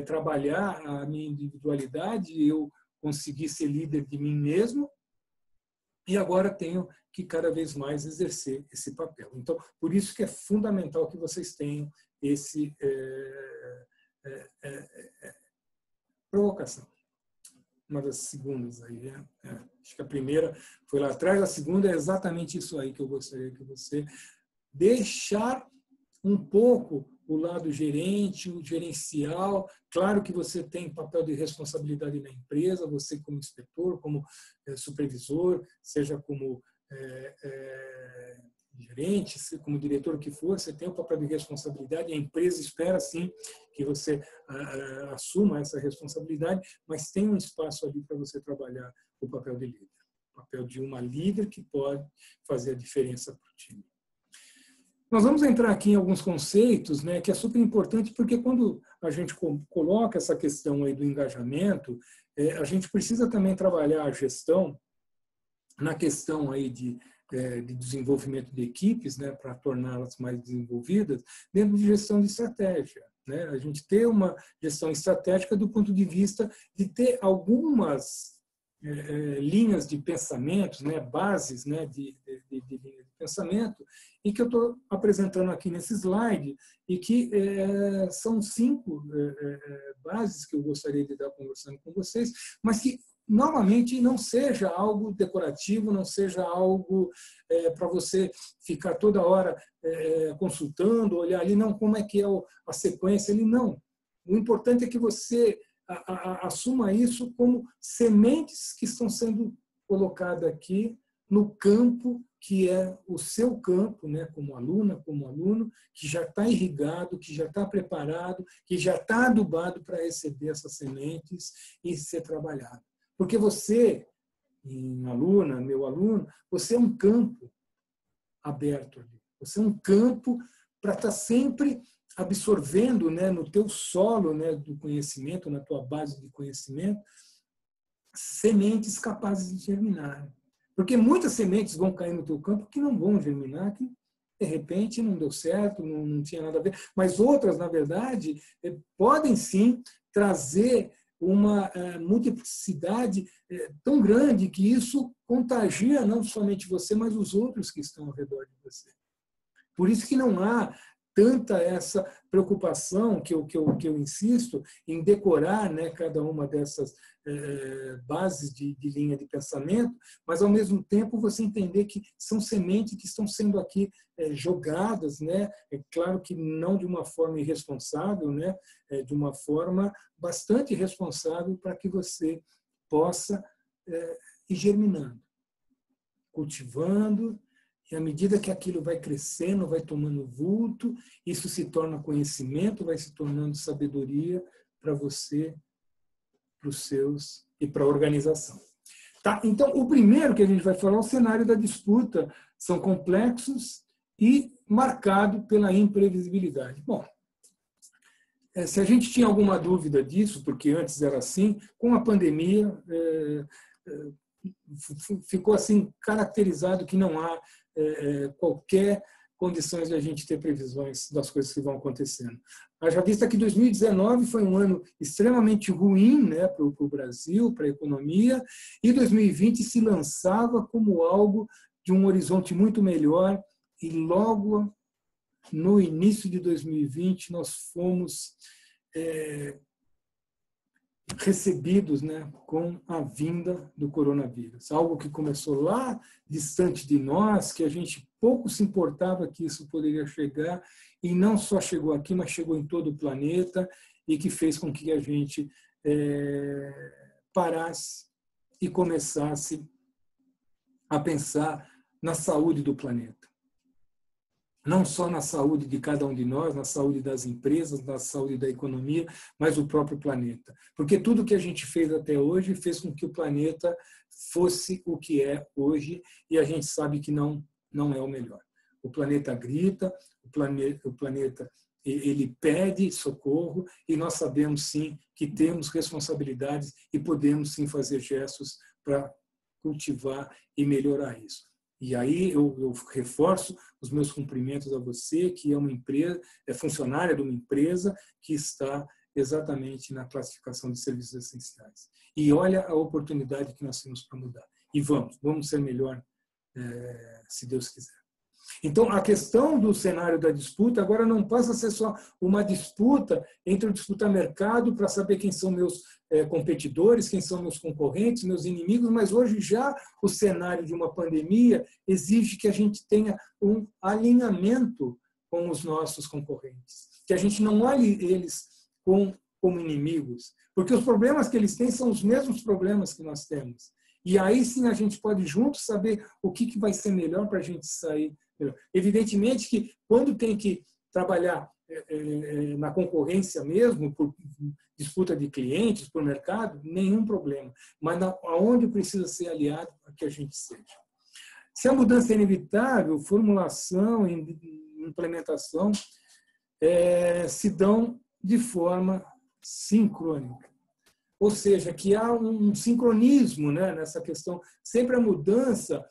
trabalhar a minha individualidade, eu consegui ser líder de mim mesmo, e agora tenho que cada vez mais exercer esse papel. Então, por isso que é fundamental que vocês tenham esse provocação. Uma das segundas aí, acho que a primeira foi lá atrás, a segunda é exatamente isso aí que eu gostaria que você deixar um pouco o lado gerente, o gerencial. Claro que você tem papel de responsabilidade na empresa, você como inspetor, como supervisor, seja como gerente, como diretor, o que for, você tem o papel de responsabilidade, a empresa espera, sim, que você assuma essa responsabilidade, mas tem um espaço ali para você trabalhar o papel de líder, o papel de uma líder que pode fazer a diferença para o time. Nós vamos entrar aqui em alguns conceitos, né, que é super importante, porque quando a gente coloca essa questão aí do engajamento, a gente precisa também trabalhar a gestão na questão aí de desenvolvimento de equipes, né, para torná-las mais desenvolvidas, dentro de gestão de estratégia. Né? A gente ter uma gestão estratégica do ponto de vista de ter algumas linhas de pensamentos, né, bases, né, de linha de pensamento, e que eu estou apresentando aqui nesse slide, e que são 5 bases que eu gostaria de estar conversando com vocês, mas que, novamente, não seja algo decorativo, não seja algo para você ficar toda hora consultando, olhar ali, não, como é que é a sequência ali, não. O importante é que você assuma isso como sementes que estão sendo colocadas aqui no campo que é o seu campo, né, como aluna, como aluno, que já está irrigado, que já está preparado, que já está adubado para receber essas sementes e ser trabalhado. Porque você, minha aluna, meu aluno, você é um campo aberto ali. Você é um campo para estar sempre absorvendo, né, no teu solo, né, do conhecimento, na tua base de conhecimento, sementes capazes de germinar. Porque muitas sementes vão cair no teu campo que não vão germinar, que de repente não deu certo, não tinha nada a ver. Mas outras, na verdade, podem sim trazer uma multiplicidade tão grande que isso contagia não somente você, mas os outros que estão ao redor de você. Por isso que não há tanta essa preocupação que eu insisto em decorar, né, cada uma dessas bases de linha de pensamento, mas, ao mesmo tempo, você entender que são sementes que estão sendo aqui jogadas, né? É claro que não de uma forma irresponsável, né? De uma forma bastante responsável para que você possa ir germinando, cultivando, e à medida que aquilo vai crescendo, vai tomando vulto, isso se torna conhecimento, vai se tornando sabedoria para você, para os seus e para a organização. Tá? Então, o primeiro que a gente vai falar é o cenário da disputa. São complexos e marcado pela imprevisibilidade. Bom, se a gente tinha alguma dúvida disso, porque antes era assim, com a pandemia ficou assim caracterizado que não há qualquer condições de a gente ter previsões das coisas que vão acontecendo. Haja vista que 2019 foi um ano extremamente ruim, né, para o Brasil, para a economia, e 2020 se lançava como algo de um horizonte muito melhor, e logo no início de 2020 nós fomos recebidos, né, com a vinda do coronavírus. Algo que começou lá, distante de nós, que a gente pouco se importava que isso poderia chegar, e não só chegou aqui, mas chegou em todo o planeta, e que fez com que a gente parasse e começasse a pensar na saúde do planeta. Não só na saúde de cada um de nós, na saúde das empresas, na saúde da economia, mas o próprio planeta. Porque tudo que a gente fez até hoje fez com que o planeta fosse o que é hoje, e a gente sabe que não é o melhor. O planeta grita, o planeta ele pede socorro, e nós sabemos sim que temos responsabilidades e podemos sim fazer gestos para cultivar e melhorar isso. E aí eu reforço os meus cumprimentos a você, que é uma empresa, é funcionária de uma empresa que está exatamente na classificação de serviços essenciais. E olha a oportunidade que nós temos para mudar. E vamos ser melhor, se Deus quiser. Então, a questão do cenário da disputa agora não passa a ser só uma disputa entre o disputa mercado para saber quem são meus competidores, quem são meus concorrentes, meus inimigos, mas hoje já o cenário de uma pandemia exige que a gente tenha um alinhamento com os nossos concorrentes, que a gente não olhe eles como inimigos, porque os problemas que eles têm são os mesmos problemas que nós temos. E aí sim a gente pode juntos saber o que vai ser melhor para a gente sair melhor. Evidentemente que quando tem que trabalhar na concorrência mesmo, por disputa de clientes, por mercado, nenhum problema. Mas aonde precisa ser aliado para que a gente seja. Se a mudança é inevitável, formulação e implementação se dão de forma sincrônica. Ou seja, que há um sincronismo, né, nessa questão. Sempre a mudança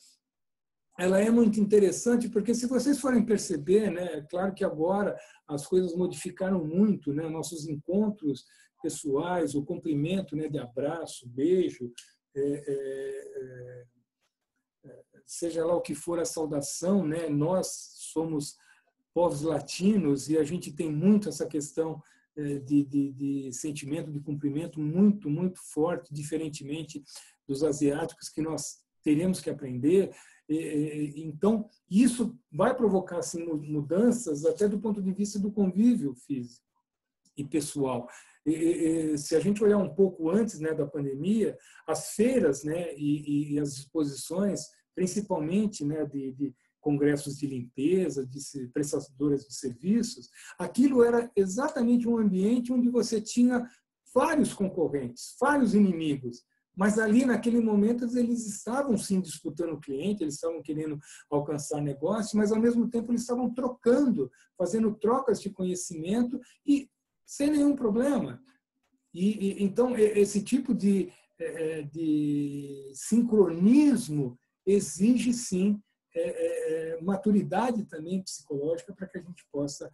ela é muito interessante, porque se vocês forem perceber, né, é claro que agora as coisas modificaram muito, né, nossos encontros pessoais, o cumprimento, né, de abraço, beijo, seja lá o que for a saudação, né, nós somos povos latinos e a gente tem muito essa questão de sentimento de cumprimento muito, muito forte, diferentemente dos asiáticos, que nós teremos que aprender. Então, isso vai provocar assim, mudanças até do ponto de vista do convívio físico e pessoal. Se a gente olhar um pouco antes, né, da pandemia, as feiras, né, e as exposições principalmente, né, de congressos de limpeza, de prestadoras de serviços, aquilo era exatamente um ambiente onde você tinha vários concorrentes, vários inimigos, mas ali, naquele momento, eles estavam, sim, disputando o cliente, eles estavam querendo alcançar negócio, mas, ao mesmo tempo, eles estavam trocando, fazendo trocas de conhecimento e sem nenhum problema. Então, esse tipo de sincronismo exige, sim, maturidade também psicológica para que a gente possa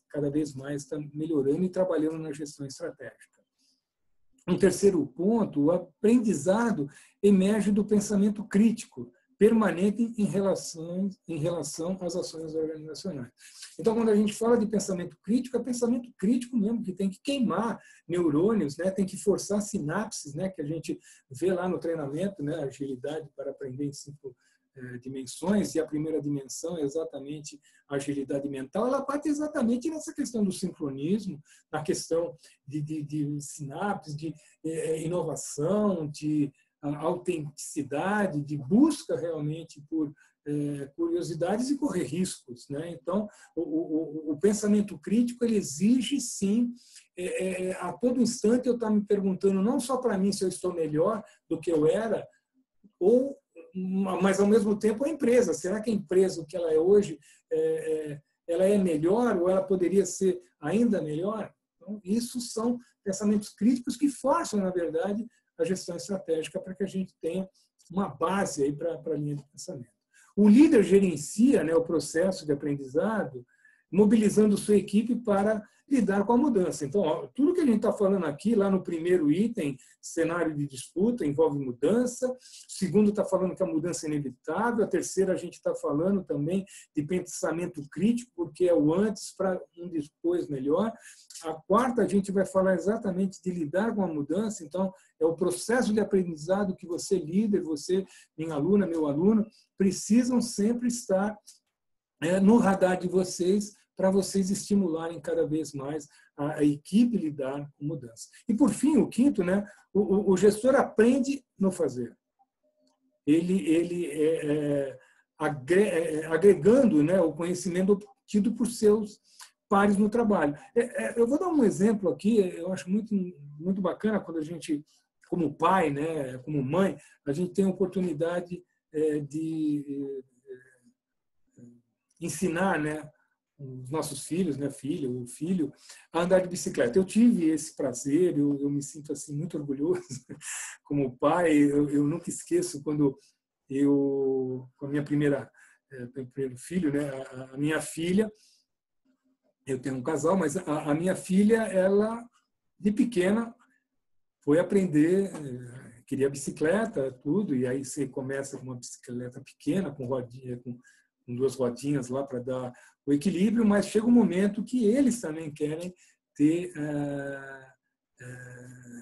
cada vez mais estar melhorando e trabalhando na gestão estratégica. Um terceiro ponto, o aprendizado emerge do pensamento crítico, permanente em relação às ações organizacionais. Então, quando a gente fala de pensamento crítico, é pensamento crítico mesmo, que tem que queimar neurônios, né? Tem que forçar sinapses, né? Que a gente vê lá no treinamento, né? Agilidade para aprender em 5 dimensões, e a primeira dimensão é exatamente a agilidade mental. Ela parte exatamente nessa questão do sincronismo, na questão de sinapses, de inovação, de autenticidade, de busca realmente por curiosidades e correr riscos, né? Então, o pensamento crítico ele exige, sim, a todo instante eu estar me perguntando não só para mim se eu estou melhor do que eu era, mas, ao mesmo tempo, a empresa. Será que a empresa, o que ela é hoje, ela é melhor ou ela poderia ser ainda melhor? Então, isso são pensamentos críticos que forçam, na verdade, a gestão estratégica para que a gente tenha uma base aí para a linha de pensamento. O líder gerencia, né, o processo de aprendizado, mobilizando sua equipe para lidar com a mudança. Então, ó, tudo que a gente está falando aqui, lá no primeiro item, cenário de disputa, envolve mudança. O segundo está falando que a mudança é inevitável. A terceira, a gente está falando também de pensamento crítico, porque é o antes para um depois melhor. A quarta, a gente vai falar exatamente de lidar com a mudança. Então, é o processo de aprendizado que você, líder, você, minha aluna, meu aluno, precisam sempre estar no radar de vocês, para vocês estimularem cada vez mais a equipe lidar com mudança. E, por fim, o quinto, né, o gestor aprende no fazer. Ele agregando, né, o conhecimento obtido por seus pares no trabalho. Eu vou dar um exemplo aqui, eu acho muito bacana quando a gente, como pai, né, como mãe, a gente tem a oportunidade de ensinar, né, os nossos filhos, né, o filho, a andar de bicicleta. Eu tive esse prazer, eu me sinto assim muito orgulhoso como pai. Eu nunca esqueço quando com a minha primeiro filho, né, a minha filha, eu tenho um casal, mas a minha filha, ela de pequena foi aprender, queria bicicleta, tudo, e aí você começa com uma bicicleta pequena, com rodinha, com 2 rodinhas lá para dar o equilíbrio, mas chega um momento que eles também querem ter,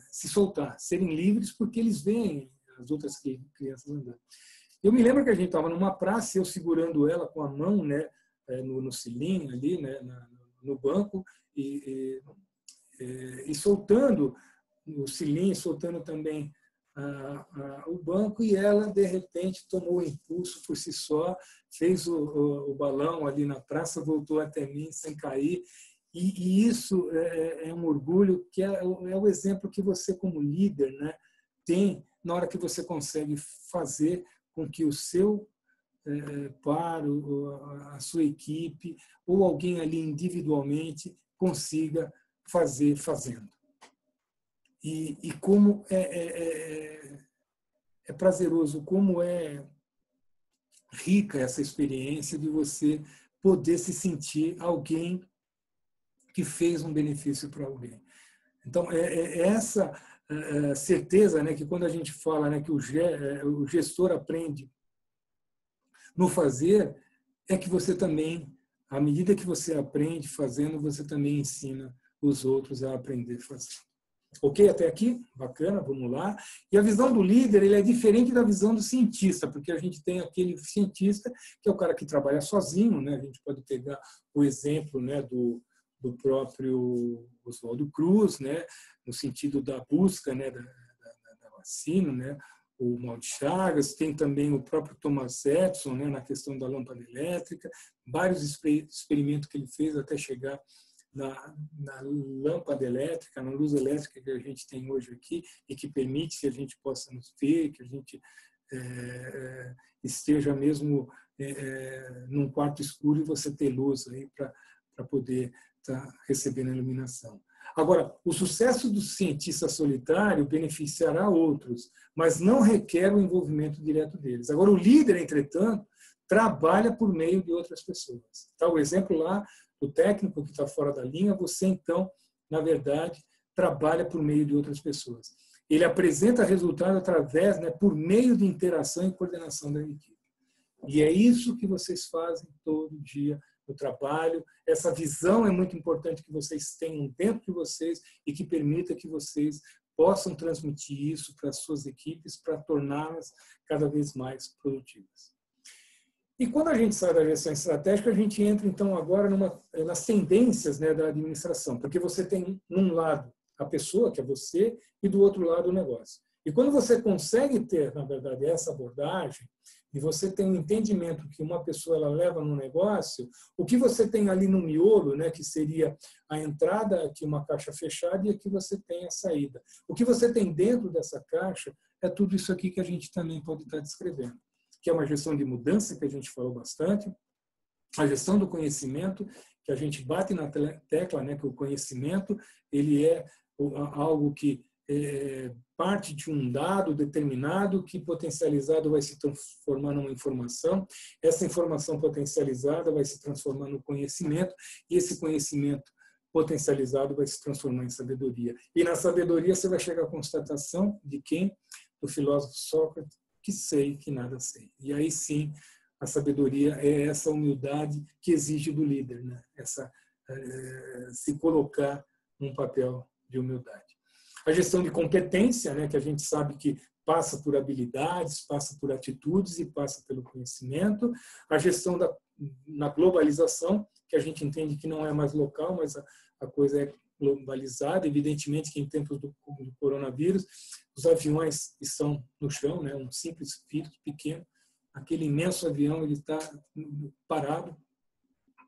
se soltar, serem livres, porque eles veem as outras crianças andando. Eu me lembro que a gente estava numa praça, eu segurando ela com a mão, né, no cilinho ali, né, no banco, e soltando o cilinho, soltando também o banco, e ela, de repente, tomou o impulso por si só, fez o balão ali na praça, voltou até mim sem cair. E isso é um orgulho, que é o exemplo que você, como líder, né, tem na hora que você consegue fazer com que o seu par, a sua equipe, ou alguém ali individualmente consiga fazer fazendo. E como é prazeroso, como é rica essa experiência de você poder se sentir alguém que fez um benefício para alguém. Então, essa certeza, né, que quando a gente fala, né, que o gestor aprende no fazer, é que você também, à medida que você aprende fazendo, você também ensina os outros a aprender fazendo. Ok, até aqui? Bacana, vamos lá. E a visão do líder, ele é diferente da visão do cientista, porque a gente tem aquele cientista que é o cara que trabalha sozinho, né? A gente pode pegar o exemplo, né, do próprio Oswaldo Cruz, né, no sentido da busca, né, da vacina, né, o Mauro de Chagas, tem também o próprio Thomas Edison, né, na questão da lâmpada elétrica, vários experimentos que ele fez até chegar na lâmpada elétrica, na luz elétrica que a gente tem hoje aqui e que permite que a gente possa nos ver, que a gente esteja mesmo num quarto escuro e você ter luz aí para poder estar recebendo a iluminação. Agora, o sucesso do cientista solitário beneficiará outros, mas não requer o envolvimento direto deles. Agora, o líder, entretanto, trabalha por meio de outras pessoas. Tá, o exemplo lá do técnico que está fora da linha, você, então, na verdade, trabalha por meio de outras pessoas. Ele apresenta resultado através, né, por meio de interação e coordenação da equipe. E é isso que vocês fazem todo dia no trabalho. Essa visão é muito importante que vocês tenham dentro de vocês e que permita que vocês possam transmitir isso para as suas equipes para torná-las cada vez mais produtivas. E quando a gente sai da gestão estratégica, a gente entra, então, agora nas tendências, né, da administração, porque você tem, num lado, a pessoa, que é você, e do outro lado, o negócio. E quando você consegue ter, na verdade, essa abordagem, e você tem um entendimento que uma pessoa ela leva no negócio, o que você tem ali no miolo, né, que seria a entrada, aqui uma caixa fechada, e aqui você tem a saída. O que você tem dentro dessa caixa é tudo isso aqui que a gente também pode estar descrevendo, que é uma gestão de mudança, que a gente falou bastante, a gestão do conhecimento, que a gente bate na tecla, né, que o conhecimento ele é algo que parte de um dado determinado que potencializado vai se transformar numa informação, essa informação potencializada vai se transformar no conhecimento e esse conhecimento potencializado vai se transformar em sabedoria. E na sabedoria você vai chegar à constatação de quem? Do filósofo Sócrates, que sei que nada sei. E aí sim, a sabedoria é essa humildade que exige do líder, né? Essa se colocar num papel de humildade. A gestão de competência, né, que a gente sabe que passa por habilidades, passa por atitudes e passa pelo conhecimento. A gestão na globalização, que a gente entende que não é mais local, mas a coisa é globalizada. Evidentemente que em tempos do coronavírus, os aviões estão no chão, né, um simples filtro pequeno. Aquele imenso avião ele está parado,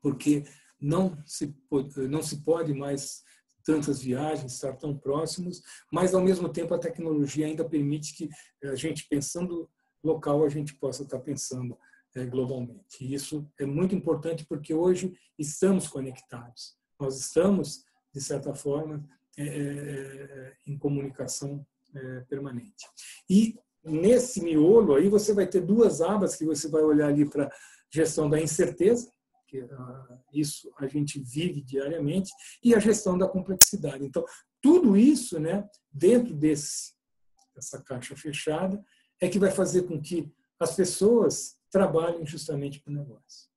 porque não se pode mais tantas viagens, estar tão próximos, mas, ao mesmo tempo, a tecnologia ainda permite que a gente, pensando local, a gente possa estar pensando globalmente. E isso é muito importante porque hoje estamos conectados. Nós estamos, de certa forma, em comunicação permanente. E, nesse miolo, aí você vai ter duas abas que você vai olhar ali para gestão da incerteza, que isso a gente vive diariamente, e a gestão da complexidade. Então, tudo isso, né, dentro dessa caixa fechada, é que vai fazer com que as pessoas trabalhem justamente para o negócio.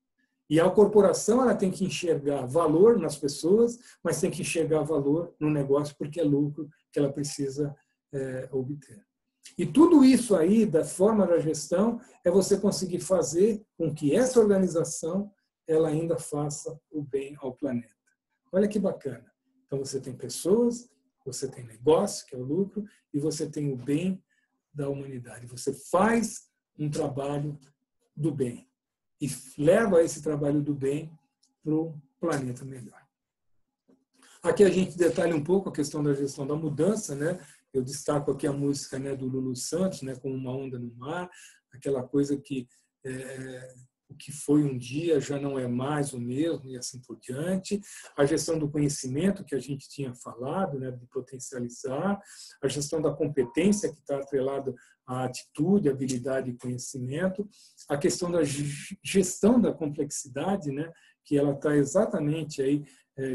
E a corporação ela tem que enxergar valor nas pessoas, mas tem que enxergar valor no negócio, porque é lucro que ela precisa obter. E tudo isso aí, da forma da gestão, é você conseguir fazer com que essa organização ela ainda faça o bem ao planeta. Olha que bacana. Então, você tem pessoas, você tem negócio, que é o lucro, e você tem o bem da humanidade. Você faz um trabalho do bem e leva esse trabalho do bem para o planeta melhor. Aqui a gente detalha um pouco a questão da gestão da mudança, né? Eu destaco aqui a música, né, do Lulu Santos, né, como uma onda no mar, aquela coisa que o que foi um dia já não é mais o mesmo e assim por diante. A gestão do conhecimento, que a gente tinha falado, né, de potencializar. A gestão da competência, que está atrelada à atitude, habilidade e conhecimento. A questão da gestão da complexidade, né, que ela está exatamente aí,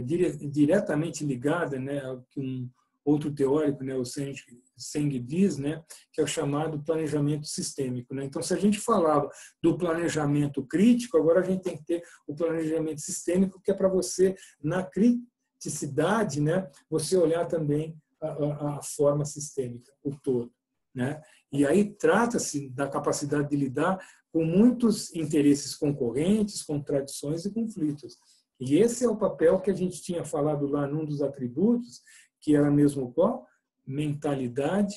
diretamente ligada, né, ao que um outro teórico, né, o Seng diz, né, que é o chamado planejamento sistêmico. Né? Então, se a gente falava do planejamento crítico, agora a gente tem que ter o planejamento sistêmico, que é para você, na criticidade, né, você olhar também a forma sistêmica, o todo. Né? E aí trata-se da capacidade de lidar com muitos interesses concorrentes, contradições e conflitos. E esse é o papel que a gente tinha falado lá num dos atributos, que era mesmo qual? Mentalidade,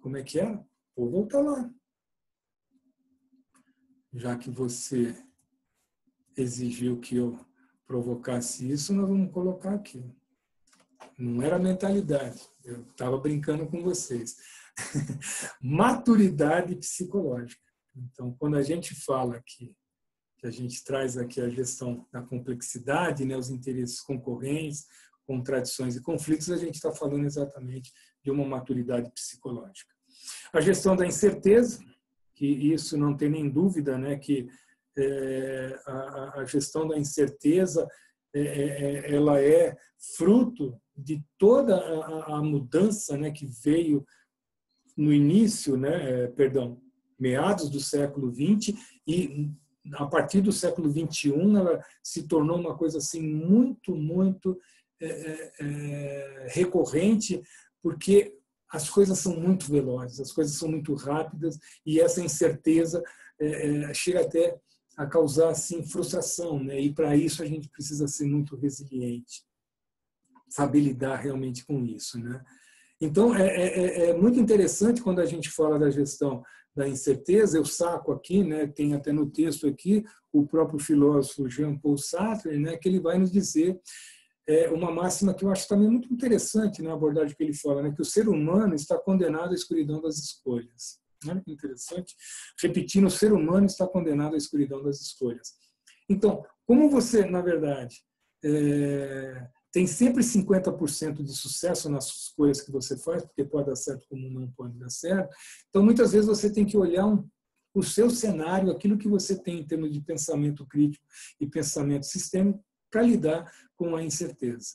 como é que era? Vou voltar lá. Já que você exigiu que eu provocasse isso, nós vamos colocar aqui. Não era mentalidade, eu estava brincando com vocês. Maturidade psicológica. Então, quando a gente fala aqui, que a gente traz aqui a gestão da complexidade, né, os interesses concorrentes, contradições e conflitos, a gente está falando exatamente de uma maturidade psicológica. A gestão da incerteza, que isso não tem nem dúvida, né, que a gestão da incerteza ela é fruto de toda a mudança, né, que veio no início, né, meados do século XX, e a partir do século XXI ela se tornou uma coisa assim muito recorrente, porque as coisas são muito velozes, as coisas são muito rápidas, e essa incerteza chega até a causar assim frustração, né? E para isso a gente precisa ser muito resiliente, saber lidar realmente com isso, né? Então é muito interessante quando a gente fala da gestão da incerteza. Eu saco aqui, né? Tem até no texto aqui o próprio filósofo Jean-Paul Sartre, né? Que ele vai nos dizer uma máxima que eu acho também muito interessante na abordagem que ele fala, né? Que o ser humano está condenado à escuridão das escolhas. Olha que interessante. Repetindo, o ser humano está condenado à escuridão das escolhas. Então, como você, na verdade, tem sempre 50% de sucesso nas escolhas que você faz, porque pode dar certo como não pode dar certo, então muitas vezes você tem que olhar o seu cenário, aquilo que você tem em termos de pensamento crítico e pensamento sistêmico, para lidar com a incerteza.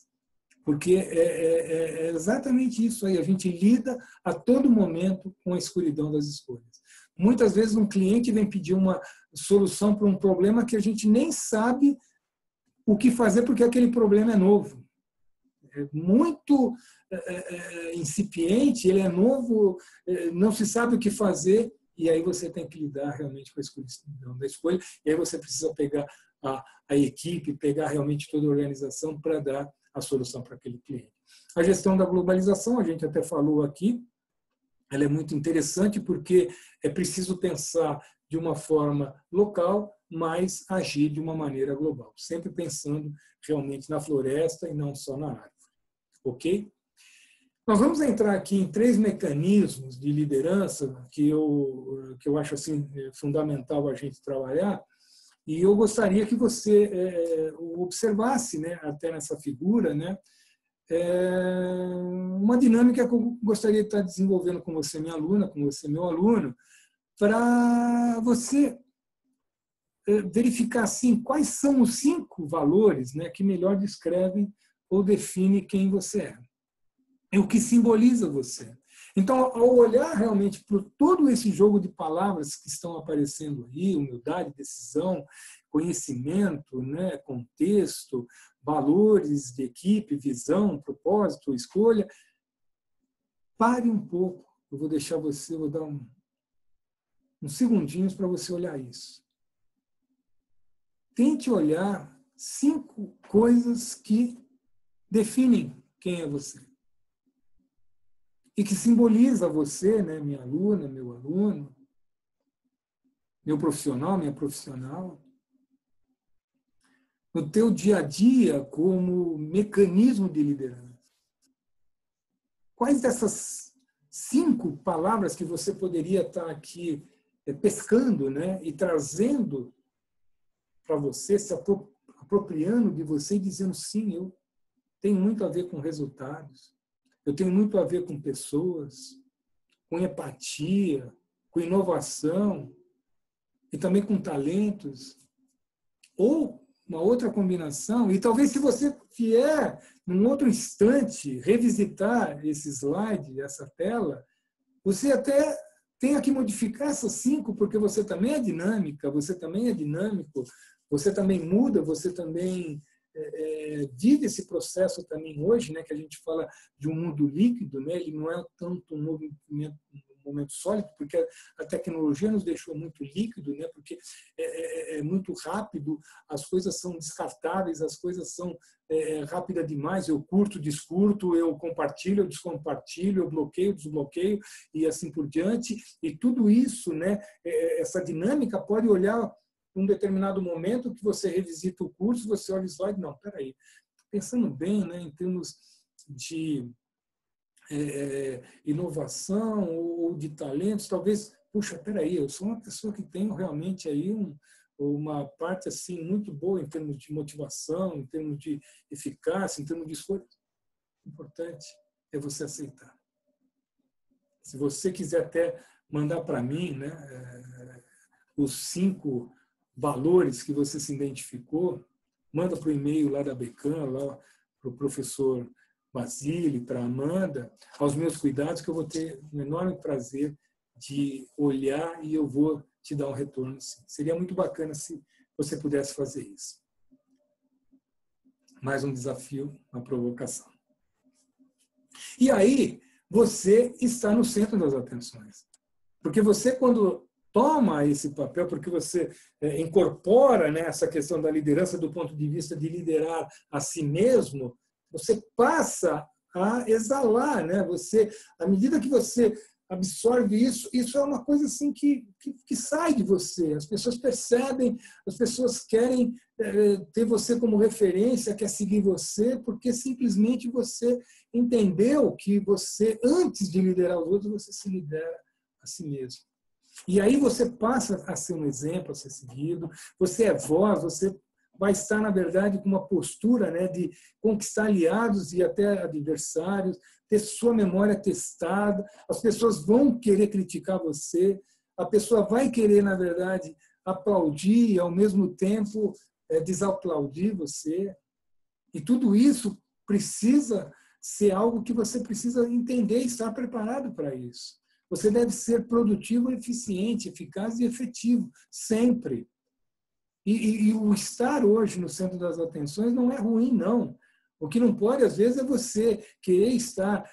Porque é exatamente isso aí, a gente lida a todo momento com a escuridão das escolhas. Muitas vezes um cliente vem pedir uma solução para um problema que a gente nem sabe o que fazer, porque aquele problema é novo. É muito incipiente, ele é novo, não se sabe o que fazer, e aí você tem que lidar realmente com a escuridão da escolha, e aí você precisa pegar a equipe, pegar realmente toda a organização para dar a solução para aquele cliente. A gestão da globalização, a gente até falou aqui, ela é muito interessante porque é preciso pensar de uma forma local, mas agir de uma maneira global, sempre pensando realmente na floresta e não só na árvore. Ok? Nós vamos entrar aqui em 3 mecanismos de liderança que eu acho assim fundamental a gente trabalhar, e eu gostaria que você observasse, né, até nessa figura, né, uma dinâmica que eu gostaria de estar desenvolvendo com você, minha aluna, com você, meu aluno, para você verificar assim, quais são os 5 valores, né, que melhor descrevem ou definem quem você é e o que simboliza você. Então, ao olhar realmente por todo esse jogo de palavras que estão aparecendo aí, humildade, decisão, conhecimento, né, contexto, valores de equipe, visão, propósito, escolha, pare um pouco. Eu vou deixar você, vou dar uns segundinhos para você olhar isso. Tente olhar 5 coisas que definem quem é você. E que simboliza você, né, minha aluna, meu aluno, meu profissional, minha profissional, no teu dia a dia como mecanismo de liderança. Quais dessas 5 palavras que você poderia estar aqui pescando, né, e trazendo para você, se apropriando de você e dizendo, sim, eu tenho muito a ver com resultados, eu tenho muito a ver com pessoas, com empatia, com inovação e também com talentos. Ou uma outra combinação, e talvez se você vier num outro instante revisitar esse slide, essa tela, você até tenha que modificar essas 5, porque você também é dinâmica, você também é dinâmico, você também muda, você também vive esse processo também hoje, né, que a gente fala de um mundo líquido, né, ele não é tanto um momento sólido, porque a tecnologia nos deixou muito líquido, né? Porque é muito rápido, as coisas são descartáveis, as coisas são rápidas demais, eu curto, descurto, eu compartilho, eu descompartilho, eu bloqueio, desbloqueio e assim por diante. E tudo isso, né? Essa dinâmica pode olhar um determinado momento que você revisita o curso, você olha o slide, não, peraí, pensando bem, né, em termos de inovação ou de talentos, talvez, puxa, peraí, eu sou uma pessoa que tenho realmente aí uma parte assim muito boa em termos de motivação, em termos de eficácia, em termos de esforço. O importante é você aceitar. Se você quiser até mandar para mim, né, os 5 valores que você se identificou, manda para o e-mail lá da Becan, lá para o professor Basile, para a Amanda, aos meus cuidados, que eu vou ter um enorme prazer de olhar e eu vou te dar um retorno. Sim. Seria muito bacana se você pudesse fazer isso. Mais um desafio, uma provocação. E aí, você está no centro das atenções. Porque você, quando toma esse papel, porque você incorpora, né, essa questão da liderança do ponto de vista de liderar a si mesmo, você passa a exalar, né? Você, à medida que você absorve isso, isso é uma coisa assim que sai de você. As pessoas percebem, as pessoas querem ter você como referência, quer seguir você, porque simplesmente você entendeu que você, antes de liderar os outros, você se lidera a si mesmo. E aí você passa a ser um exemplo a ser seguido, você é voz, você vai estar, na verdade, com uma postura, né, de conquistar aliados e até adversários, ter sua memória testada, as pessoas vão querer criticar você, a pessoa vai querer, na verdade, aplaudir e, ao mesmo tempo, desaplaudir você. E tudo isso precisa ser algo que você precisa entender e estar preparado para isso. Você deve ser produtivo, eficiente, eficaz e efetivo, sempre. E o estar hoje no centro das atenções não é ruim, não. O que não pode, às vezes, é você querer estar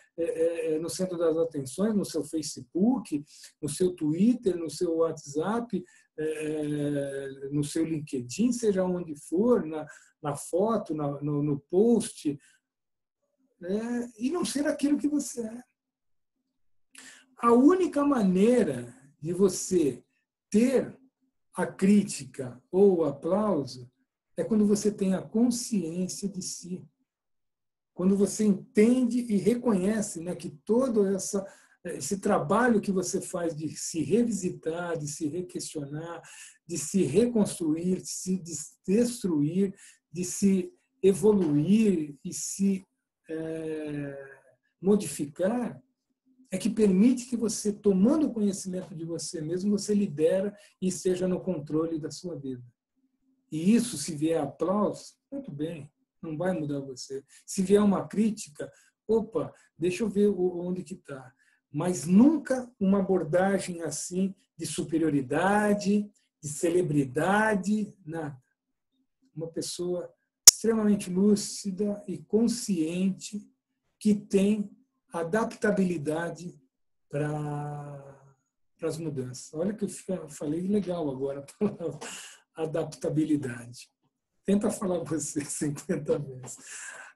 no centro das atenções, no seu Facebook, no seu Twitter, no seu WhatsApp, no seu LinkedIn, seja onde for, na foto, no post, e não ser aquilo que você é. A única maneira de você ter a crítica ou o aplauso é quando você tem a consciência de si. Quando você entende e reconhece, né, que todo esse trabalho que você faz de se revisitar, de se requestionar, de se reconstruir, de se destruir, de se evoluir e se modificar, é que permite que você, tomando conhecimento de você mesmo, você lidera e esteja no controle da sua vida. E isso, se vier aplauso, muito bem, não vai mudar você. Se vier uma crítica, opa, deixa eu ver onde que está. Mas nunca uma abordagem assim de superioridade, de celebridade, nada. Uma pessoa extremamente lúcida e consciente que tem adaptabilidade para as mudanças. Olha que eu falei legal agora, adaptabilidade. Tenta falar você 50 vezes.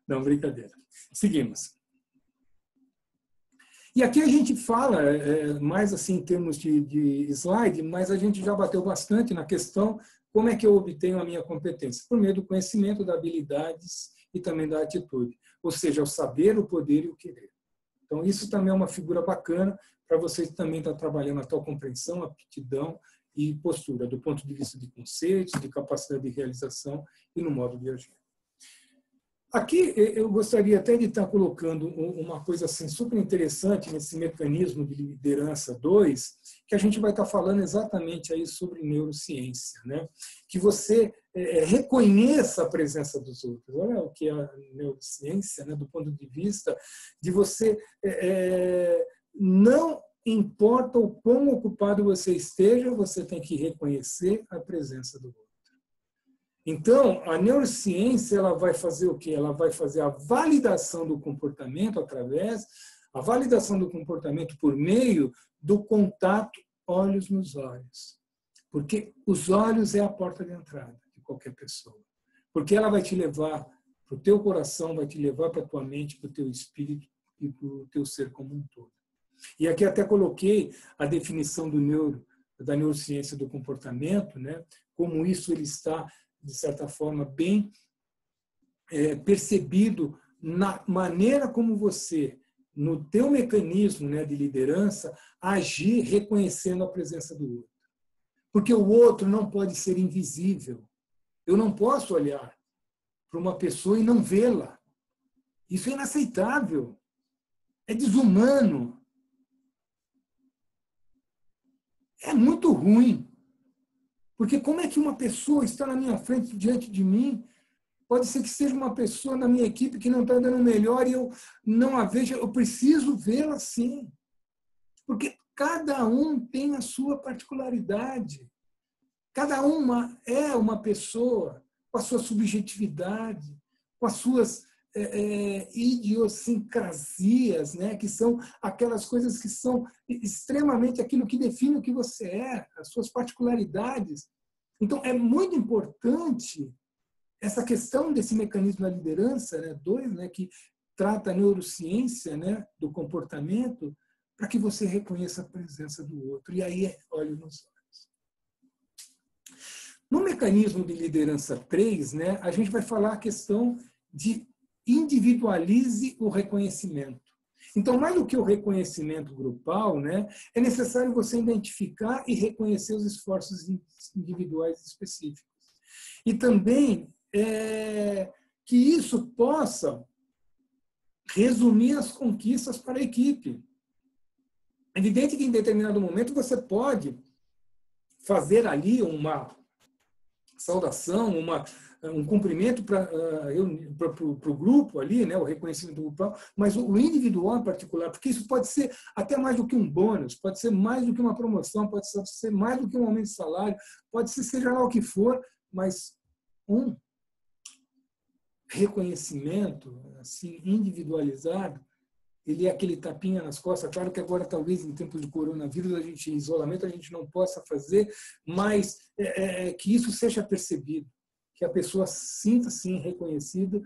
Não, brincadeira. Seguimos. E aqui a gente fala mais assim em termos de slide, mas a gente já bateu bastante na questão como é que eu obtenho a minha competência? Por meio do conhecimento, das habilidades e também da atitude. Ou seja, o saber, o poder e o querer. Então, isso também é uma figura bacana para você também estar trabalhando a tal compreensão, aptidão e postura, do ponto de vista de conceitos, de capacidade de realização e no modo de agir. Aqui eu gostaria até de estar colocando uma coisa assim super interessante nesse mecanismo de liderança 2, que a gente vai estar falando exatamente aí sobre neurociência, né? Que você reconheça a presença dos outros. Olha o que é a neurociência, né? Do ponto de vista de você não importa o quão ocupado você esteja, você tem que reconhecer a presença do outro. Então, a neurociência ela vai fazer o quê? Ela vai fazer a validação do comportamento através A validação do comportamento por meio do contato olhos nos olhos. Porque os olhos é a porta de entrada de qualquer pessoa. Porque ela vai te levar para o teu coração, vai te levar para a tua mente, para o teu espírito e para o teu ser como um todo. E aqui até coloquei a definição da neurociência do comportamento, né? Como isso ele está, de certa forma, bem percebido na maneira como você, no teu mecanismo, né, de liderança, agir reconhecendo a presença do outro. Porque o outro não pode ser invisível. Eu não posso olhar para uma pessoa e não vê-la. Isso é inaceitável. É desumano. É muito ruim. Porque como é que uma pessoa está na minha frente, diante de mim? Pode ser que seja uma pessoa na minha equipe que não está dando o melhor e eu não a vejo. Eu preciso vê-la sim. Porque cada um tem a sua particularidade. Cada uma é uma pessoa com a sua subjetividade, com as suas idiosincrasias, né? Que são aquelas coisas que são extremamente aquilo que define o que você é, as suas particularidades. Então, é muito importante essa questão desse mecanismo da liderança, né, 2, né, que trata a neurociência, né, do comportamento, para que você reconheça a presença do outro. E aí, olho nos olhos. No mecanismo de liderança 3, né, a gente vai falar a questão de individualize o reconhecimento. Então, mais do que o reconhecimento grupal, né, é necessário você identificar e reconhecer os esforços individuais específicos. E também que isso possa resumir as conquistas para a equipe. É evidente que em determinado momento você pode fazer ali uma saudação, um cumprimento para o grupo ali, né, o reconhecimento grupal, mas o individual em particular, porque isso pode ser até mais do que um bônus, pode ser mais do que uma promoção, pode ser mais do que um aumento de salário, pode ser seja lá o que for, mas um reconhecimento assim individualizado, ele é aquele tapinha nas costas. Claro que agora, talvez, em tempos de coronavírus, isolamento, a gente não possa fazer, mas que isso seja percebido, que a pessoa sinta, sim, reconhecida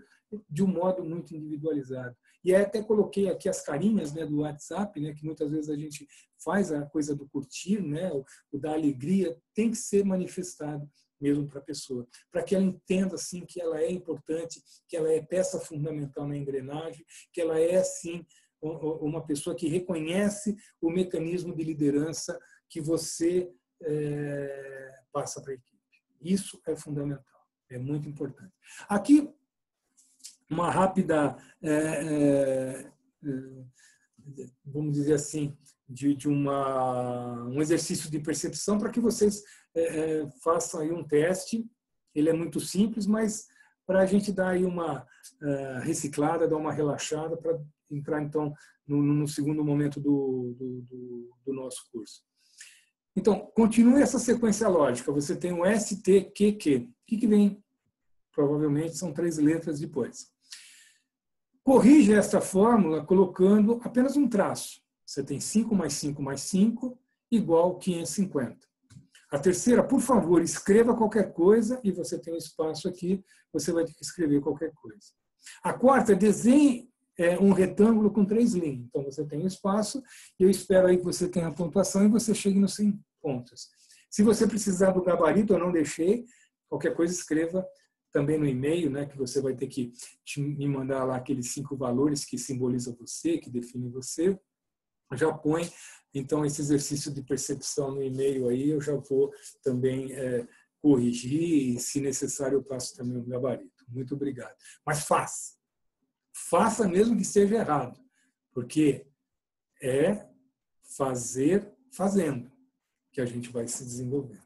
de um modo muito individualizado. E até coloquei aqui as carinhas, né, do WhatsApp, né, que muitas vezes a gente faz a coisa do curtir, né, o da alegria, tem que ser manifestado mesmo para a pessoa, para que ela entenda assim, que ela é importante, que ela é peça fundamental na engrenagem, que ela é, sim, uma pessoa que reconhece o mecanismo de liderança que você passa para a equipe. Isso é fundamental, é muito importante. Aqui, uma rápida, vamos dizer assim, de um exercício de percepção para que vocês façam aí um teste. Ele é muito simples, mas para a gente dar aí uma reciclada, dar uma relaxada para entrar, então, no segundo momento do nosso curso. Então, continue essa sequência lógica. Você tem o S, T, Q, Q. O que vem? Provavelmente são 3 letras depois. Corrija esta fórmula colocando apenas um traço. Você tem 5 mais 5 mais 5 igual 550. A terceira, por favor, escreva qualquer coisa, e você tem um espaço aqui, você vai ter que escrever qualquer coisa. A quarta, desenhe um retângulo com 3 linhas. Então, você tem um espaço, e eu espero aí que você tenha a pontuação e você chegue nos 100 pontos. Se você precisar do gabarito, eu não deixei, qualquer coisa escreva também no e-mail, né, que você vai ter que me mandar lá aqueles 5 valores que simbolizam você, que definem você. Já põe, então, esse exercício de percepção no e-mail aí, eu já vou também corrigir, e, se necessário, eu passo também um gabarito. Muito obrigado. Mas faça. Faça mesmo que seja errado, porque é fazer fazendo que a gente vai se desenvolvendo.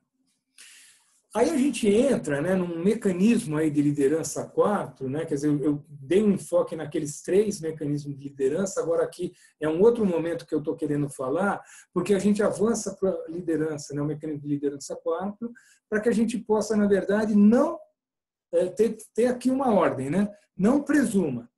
Aí a gente entra, né, num mecanismo aí de liderança 4, né, quer dizer, eu dei um enfoque naqueles 3 mecanismos de liderança, agora aqui é um outro momento que eu estou querendo falar, porque a gente avança para a liderança, né, o mecanismo de liderança 4, para que a gente possa, na verdade, não ter aqui uma ordem, né? Não presuma.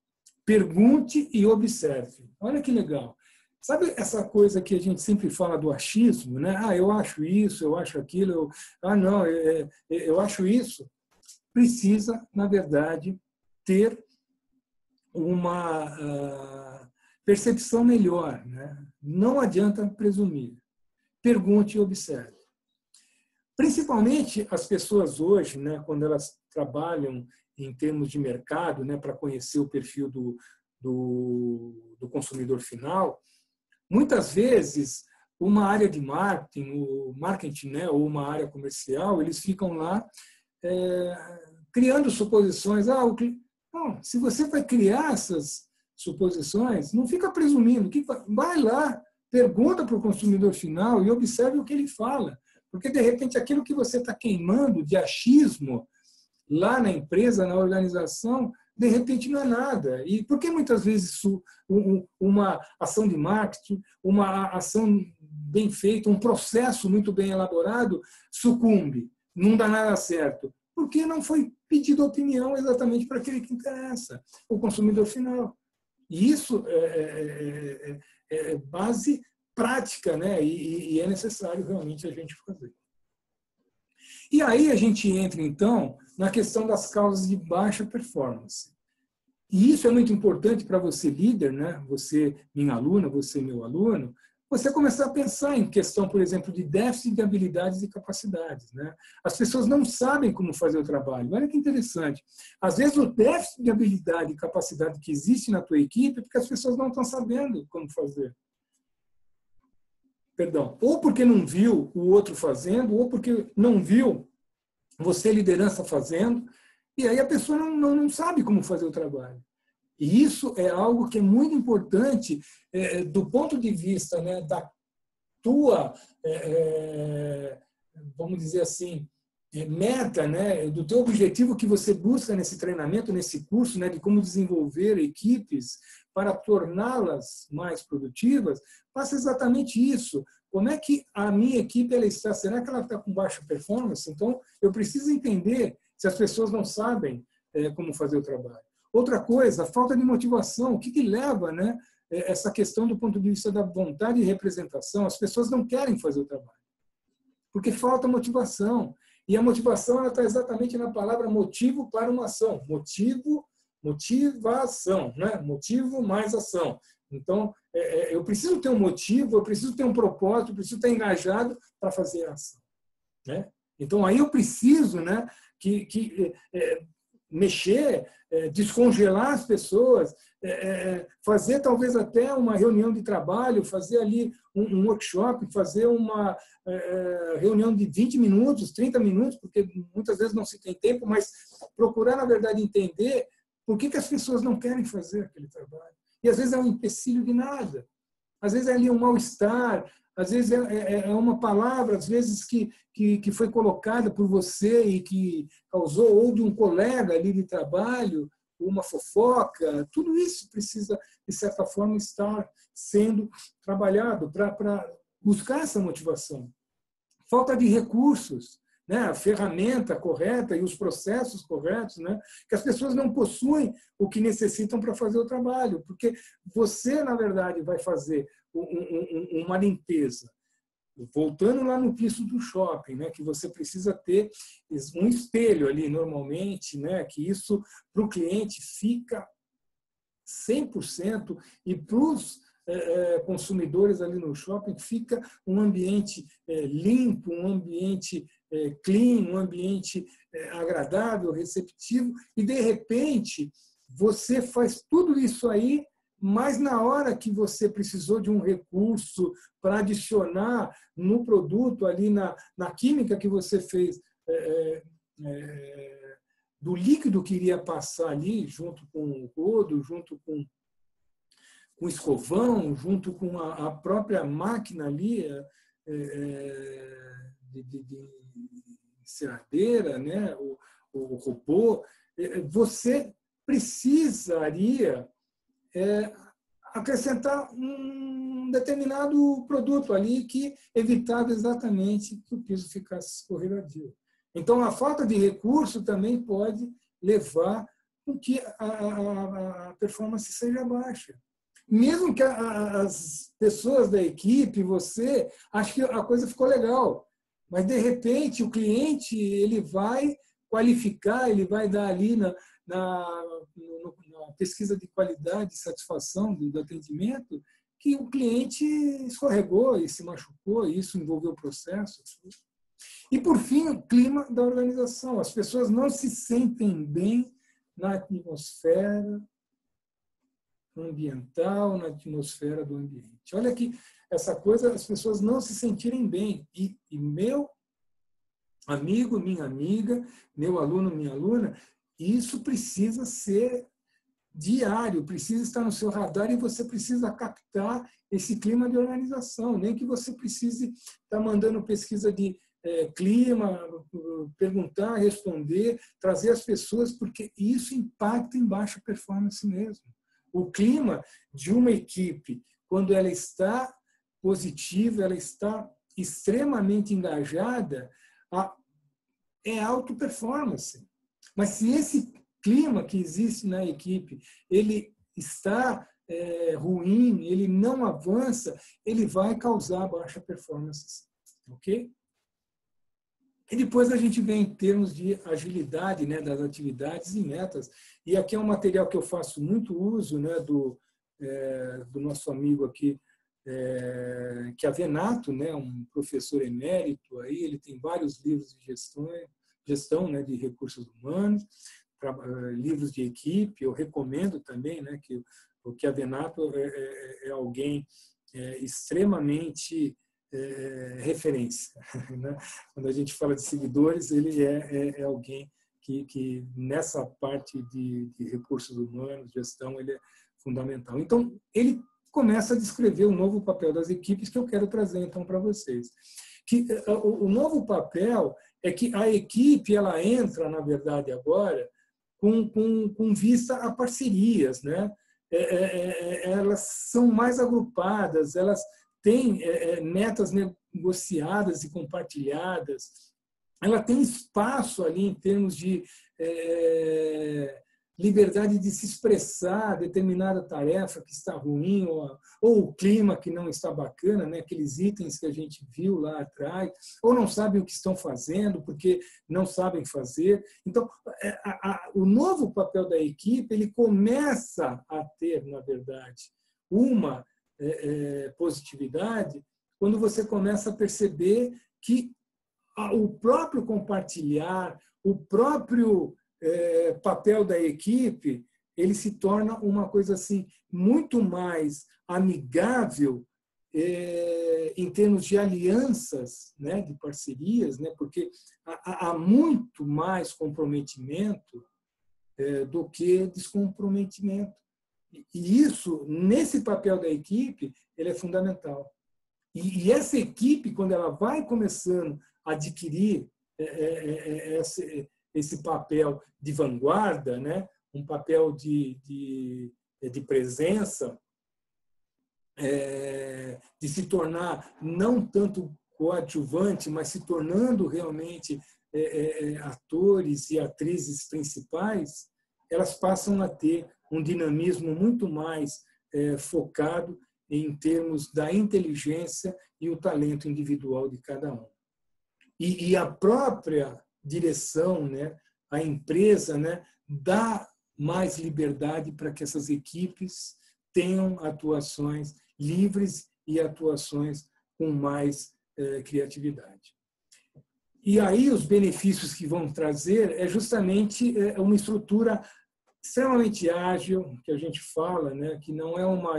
pergunte e observe. Olha que legal. Sabe essa coisa que a gente sempre fala do achismo, né? Ah, eu acho isso, eu acho aquilo, não, eu acho isso. Precisa, na verdade, ter uma percepção melhor, né? Não adianta presumir. Pergunte e observe. Principalmente as pessoas hoje, né, quando elas trabalham em termos de mercado, né, para conhecer o perfil do consumidor final, muitas vezes uma área de marketing, o marketing, né, ou uma área comercial, eles ficam lá criando suposições. Não, se você vai criar essas suposições, não fica presumindo, vai lá, pergunta para o consumidor final e observe o que ele fala. Porque, de repente, aquilo que você está queimando de achismo lá na empresa, na organização, de repente não é nada. E por que muitas vezes uma ação de marketing, uma ação bem feita, um processo muito bem elaborado, sucumbe, não dá nada certo? Porque não foi pedida opinião exatamente para aquele que interessa, o consumidor final. E isso é base prática, né? E é necessário realmente a gente fazer. E aí a gente entra, então, na questão das causas de baixa performance. E isso é muito importante para você, líder, né? Você, minha aluna, você, meu aluno, você começar a pensar em questão, por exemplo, de déficit de habilidades e capacidades, né? As pessoas não sabem como fazer o trabalho. Olha que interessante. Às vezes o déficit de habilidade e capacidade que existe na tua equipe é porque as pessoas não estão sabendo como fazer. Perdão, ou porque não viu o outro fazendo, ou porque não viu você, liderança, fazendo, e aí a pessoa não sabe como fazer o trabalho. E isso é algo que é muito importante do ponto de vista, né, da tua, vamos dizer assim, meta, né, do teu objetivo que você busca nesse treinamento, nesse curso, né, de como desenvolver equipes para torná-las mais produtivas, faça exatamente isso. Como é que a minha equipe ela está? Será que ela está com baixa performance? Então, eu preciso entender se as pessoas não sabem como fazer o trabalho. Outra coisa, a falta de motivação. O que leva, né, essa questão do ponto de vista da vontade e representação? As pessoas não querem fazer o trabalho, porque falta motivação. E a motivação está exatamente na palavra motivo para uma ação. Motivação, né? Motivo mais ação. Então, eu preciso ter um motivo, eu preciso ter um propósito, eu preciso estar engajado para fazer a ação, né? Então, aí eu preciso, né, mexer, descongelar as pessoas, fazer talvez até uma reunião de trabalho, fazer ali um workshop, fazer uma reunião de 20 minutos, 30 minutos, porque muitas vezes não se tem tempo, mas procurar, na verdade, entender por que as pessoas não querem fazer aquele trabalho. E às vezes é um empecilho de nada. Às vezes é ali um mal-estar, às vezes é uma palavra, às vezes que foi colocada por você e que causou, ou de um colega ali de trabalho, uma fofoca. Tudo isso precisa, de certa forma, estar sendo trabalhado para buscar essa motivação. Falta de recursos, né? A ferramenta correta e os processos corretos, né? Que as pessoas não possuem o que necessitam para fazer o trabalho, porque você, na verdade, vai fazer uma limpeza. Voltando lá no piso do shopping, né? Que você precisa ter um espelho ali, normalmente, né? Que isso, para o cliente, fica 100%, e para os consumidores ali no shopping fica um ambiente limpo, um ambiente clean, um ambiente agradável, receptivo, e de repente você faz tudo isso aí, mas na hora que você precisou de um recurso para adicionar no produto, ali na química que você fez, do líquido que iria passar ali, junto com o rodo, junto com o escovão, junto com a própria máquina ali de enceradeira, né? o robô, você precisaria acrescentar um determinado produto ali que evitava exatamente que o piso ficasse escorregadio. Então, a falta de recurso também pode levar com que a performance seja baixa. Mesmo que as pessoas da equipe, você, ache que a coisa ficou legal, mas, de repente, o cliente ele vai qualificar, ele vai dar ali na pesquisa de qualidade e satisfação do atendimento que o cliente escorregou e se machucou, e isso envolveu o processo. E, por fim, o clima da organização. As pessoas não se sentem bem na atmosfera ambiental, na atmosfera do ambiente. Olha aqui, essa coisa, as pessoas não se sentirem bem. E meu amigo, minha amiga, meu aluno, minha aluna, isso precisa ser diário, precisa estar no seu radar e você precisa captar esse clima de organização. Nem que você precise estar mandando pesquisa de clima, perguntar, responder, trazer as pessoas, porque isso impacta em baixa performance mesmo. O clima de uma equipe, quando ela está positiva, ela está extremamente engajada, é alta performance. Mas se esse clima que existe na equipe, ele está ruim, ele não avança, ele vai causar baixa performance. Ok? E depois a gente vem em termos de agilidade, né, das atividades e metas. E aqui é um material que eu faço muito uso, né, do nosso amigo aqui, que é Venato, né, um professor emérito, aí, ele tem vários livros de gestão, né, de recursos humanos, livros de equipe. Eu recomendo também, né, que o Chiavenato é alguém extremamente referência. Né? Quando a gente fala de seguidores, ele é alguém que nessa parte de recursos humanos, gestão, ele é fundamental. Então, ele começa a descrever o novo papel das equipes que eu quero trazer, então, para vocês. Que o novo papel é que a equipe ela entra, na verdade, agora, com vista a parcerias, né? Elas são mais agrupadas, elas têm metas negociadas e compartilhadas, ela tem espaço ali em termos de liberdade de se expressar determinada tarefa que está ruim, ou o clima que não está bacana, né? Aqueles itens que a gente viu lá atrás, ou não sabem o que estão fazendo porque não sabem fazer. Então, o novo papel da equipe ele começa a ter, na verdade, uma positividade quando você começa a perceber que o próprio compartilhar, o próprio papel da equipe, ele se torna uma coisa assim muito mais amigável em termos de alianças, né, de parcerias, né, porque há muito mais comprometimento do que descomprometimento. E isso, nesse papel da equipe, ele é fundamental. E essa equipe, quando ela vai começando a adquirir esse papel de vanguarda, né? Um papel de presença, de se tornar não tanto coadjuvante, mas se tornando realmente atores e atrizes principais, elas passam a ter um dinamismo muito mais focado em termos da inteligência e o talento individual de cada um. E a própria direção, né, a empresa, né, dá mais liberdade para que essas equipes tenham atuações livres e atuações com mais criatividade. E aí os benefícios que vão trazer é justamente uma estrutura extremamente ágil, que a gente fala, né, que não é uma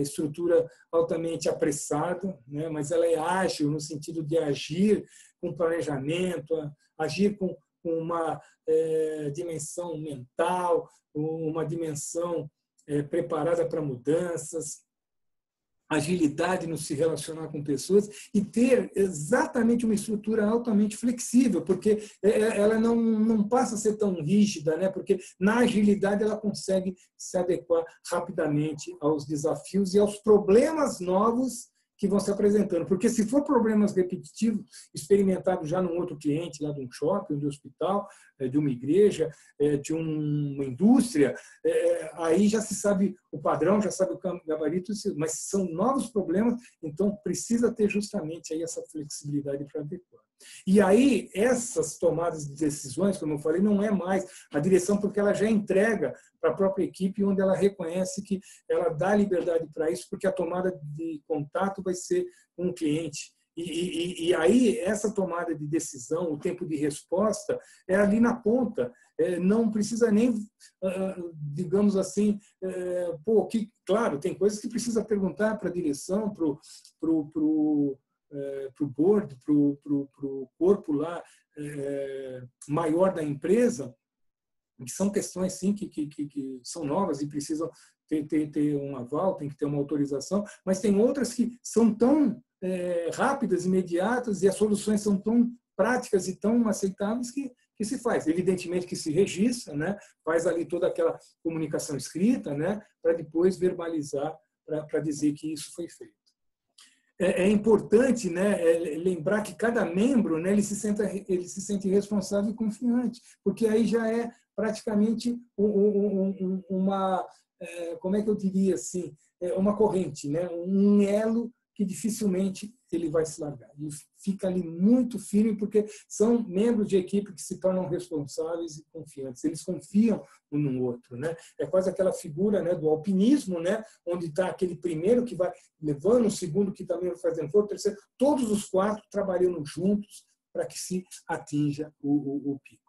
estrutura altamente apressada, né, mas ela é ágil no sentido de agir com planejamento, agir com uma dimensão mental, uma dimensão preparada para mudanças, agilidade no se relacionar com pessoas e ter exatamente uma estrutura altamente flexível, porque ela não passa a ser tão rígida, né? Porque na agilidade ela consegue se adequar rapidamente aos desafios e aos problemas novos que vão se apresentando. Porque se for problemas repetitivos, experimentados já num outro cliente, lá de um shopping, de um hospital, de uma igreja, de uma indústria, aí já se sabe o padrão, já sabe o gabarito, mas são novos problemas, então precisa ter justamente aí essa flexibilidade para adequar. E aí, essas tomadas de decisões, como eu falei, não é mais a direção, porque ela já entrega para a própria equipe, onde ela reconhece que ela dá liberdade para isso, porque a tomada de contato vai ser com o cliente. E aí, essa tomada de decisão, o tempo de resposta, é ali na ponta. Não precisa nem, digamos assim, claro, tem coisas que precisa perguntar para a direção, para o board, para o corpo lá maior da empresa, que são questões sim que são novas e precisam ter um aval, tem que ter uma autorização, mas tem outras que são tão rápidas, imediatas, e as soluções são tão práticas e tão aceitáveis que se faz. Evidentemente que se registra, né? Faz ali toda aquela comunicação escrita, né? Para depois verbalizar, para dizer que isso foi feito. É importante, né, lembrar que cada membro, né, ele se sente responsável e confiante, porque aí já é praticamente uma, como é que eu diria assim, uma corrente, né, um elo que dificilmente ele vai se largar. E fica ali muito firme, porque são membros de equipe que se tornam responsáveis e confiantes. Eles confiam um no outro, né? É quase aquela figura, né, do alpinismo, né, onde está aquele primeiro que vai levando, o segundo que também vai fazendo força, o terceiro, todos os quatro trabalhando juntos para que se atinja o pico.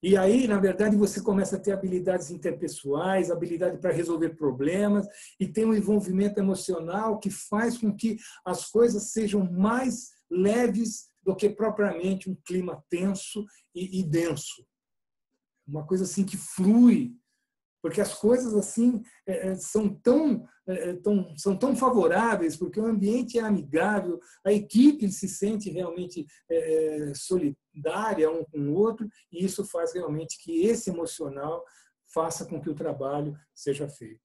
E aí, na verdade, você começa a ter habilidades interpessoais, habilidade para resolver problemas, e tem um envolvimento emocional que faz com que as coisas sejam mais leves do que propriamente um clima tenso e denso. Uma coisa assim que flui, porque as coisas assim são tão favoráveis, porque o ambiente é amigável, a equipe se sente realmente solidária um com o outro, e isso faz realmente que esse emocional faça com que o trabalho seja feito.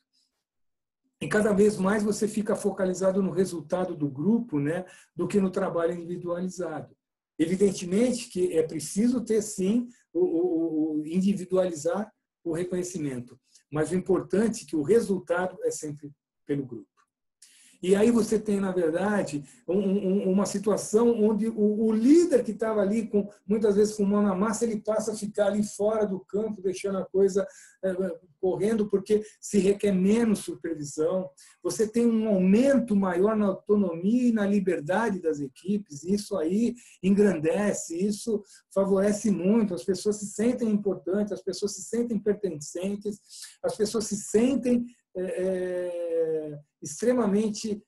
E cada vez mais você fica focalizado no resultado do grupo, né, do que no trabalho individualizado. Evidentemente que é preciso ter, sim, individualizar o reconhecimento, mas o importante é que o resultado é sempre pelo grupo. E aí você tem, na verdade, uma situação onde o líder que estava ali, muitas vezes com mão na massa, ele passa a ficar ali fora do campo, deixando a coisa correndo, porque se requer menos supervisão. Você tem um aumento maior na autonomia e na liberdade das equipes. Isso aí engrandece, isso favorece muito. As pessoas se sentem importantes, as pessoas se sentem pertencentes, as pessoas se sentem extremamente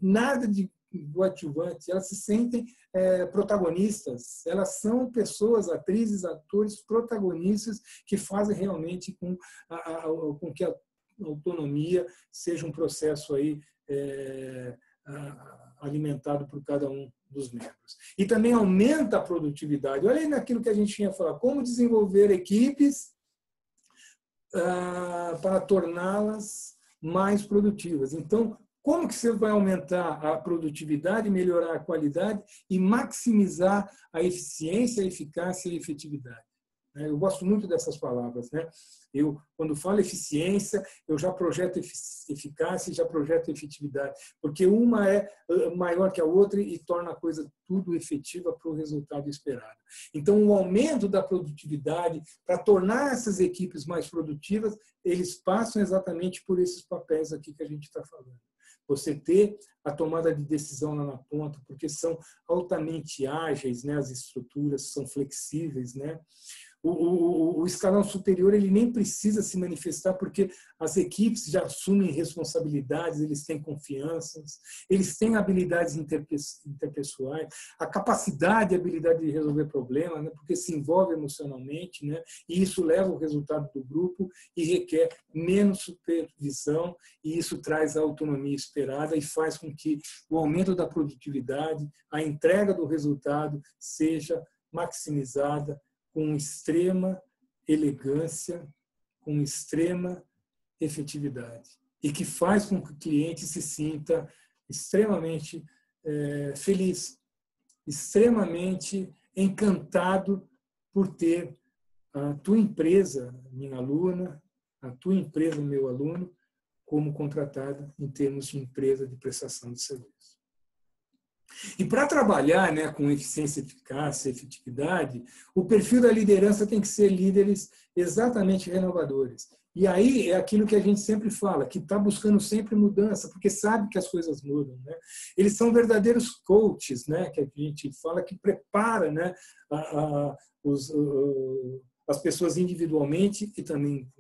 nada de coadjuvante, elas se sentem protagonistas, elas são pessoas, atrizes, atores protagonistas que fazem realmente com que a autonomia seja um processo aí alimentado por cada um dos membros. E também aumenta a produtividade. Olha aí naquilo que a gente tinha falado, como desenvolver equipes para torná-las mais produtivas. Então, como que você vai aumentar a produtividade, melhorar a qualidade e maximizar a eficiência, a eficácia e a efetividade? Eu gosto muito dessas palavras, né? Eu, quando falo eficiência, eu já projeto eficácia e já projeto efetividade, porque uma é maior que a outra e torna a coisa tudo efetiva para o resultado esperado. Então, o aumento da produtividade, para tornar essas equipes mais produtivas, eles passam exatamente por esses papéis aqui que a gente está falando. Você ter a tomada de decisão lá na ponta, porque são altamente ágeis, né? As estruturas são flexíveis, né? O escalão superior ele nem precisa se manifestar, porque as equipes já assumem responsabilidades, eles têm confiança, eles têm habilidades interpessoais, a capacidade e habilidade de resolver problemas, né, porque se envolve emocionalmente, né, e isso leva ao resultado do grupo e requer menos supervisão, e isso traz a autonomia esperada e faz com que o aumento da produtividade, a entrega do resultado seja maximizada com extrema elegância, com extrema efetividade. E que faz com que o cliente se sinta extremamente feliz, extremamente encantado por ter a tua empresa, minha aluna, a tua empresa, meu aluno, como contratada em termos de empresa de prestação de serviço. E para trabalhar, né, com eficiência, eficácia, efetividade, o perfil da liderança tem que ser líderes exatamente renovadores. E aí é aquilo que a gente sempre fala, que está buscando sempre mudança, porque sabe que as coisas mudam, né? Eles são verdadeiros coaches, né, que a gente fala, que prepara, né, as pessoas individualmente e também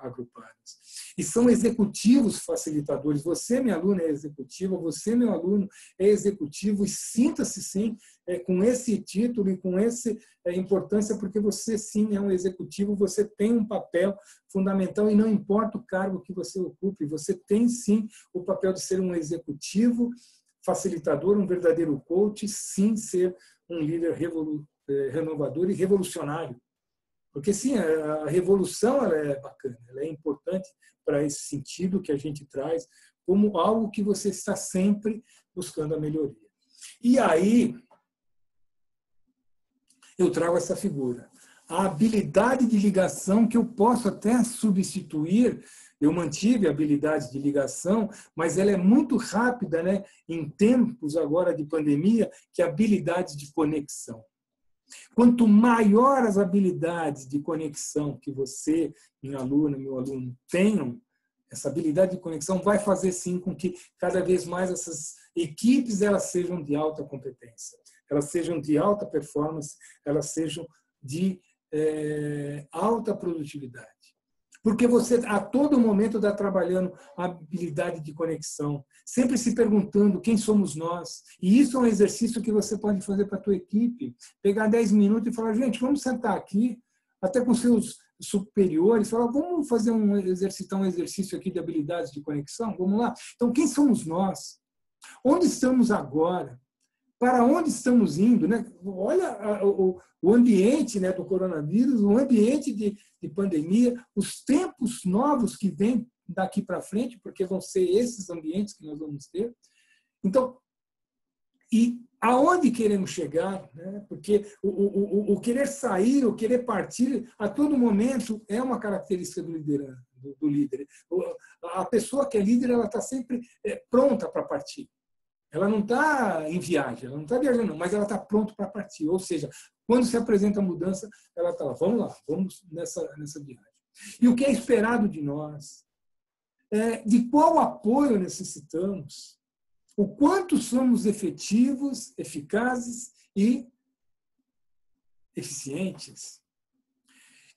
agrupadas. E são executivos facilitadores. Você, minha aluna, é executiva, você, meu aluno, é executivo, e sinta-se, sim, com esse título e com essa importância, porque você, sim, é um executivo, você tem um papel fundamental, e não importa o cargo que você ocupe, você tem, sim, o papel de ser um executivo facilitador, um verdadeiro coach, sim, ser um líder renovador e revolucionário. Porque, sim, a revolução ela é bacana, ela é importante para esse sentido que a gente traz como algo que você está sempre buscando a melhoria. E aí, eu trago essa figura. A habilidade de ligação, que eu posso até substituir, eu mantive a habilidade de ligação, mas ela é muito rápida, né, em tempos agora de pandemia, que é a habilidade de conexão. Quanto maior as habilidades de conexão que você, minha aluna, meu aluno, tenham, essa habilidade de conexão vai fazer, sim, com que cada vez mais essas equipes elas sejam de alta competência, elas sejam de alta performance, elas sejam de alta produtividade. Porque você, a todo momento, está trabalhando a habilidade de conexão, sempre se perguntando quem somos nós. E isso é um exercício que você pode fazer para a tua equipe. Pegar 10 minutos e falar, gente, vamos sentar aqui, até com seus superiores, falar, vamos fazer exercitar um exercício aqui de habilidades de conexão? Vamos lá? Então, quem somos nós? Onde estamos agora? Para onde estamos indo? Né? Olha o ambiente, né, do coronavírus, o ambiente de pandemia, os tempos novos que vêm daqui para frente, porque vão ser esses ambientes que nós vamos ter. Então, e aonde queremos chegar? Né? Porque o querer sair, o querer partir, a todo momento, é uma característica do líder. A pessoa que é líder, ela está sempre pronta para partir. Ela não está em viagem, ela não está viajando, mas ela está pronta para partir. Ou seja, quando se apresenta a mudança, ela está lá, vamos lá, vamos nessa viagem. E o que é esperado de nós? De qual apoio necessitamos? O quanto somos efetivos, eficazes e eficientes?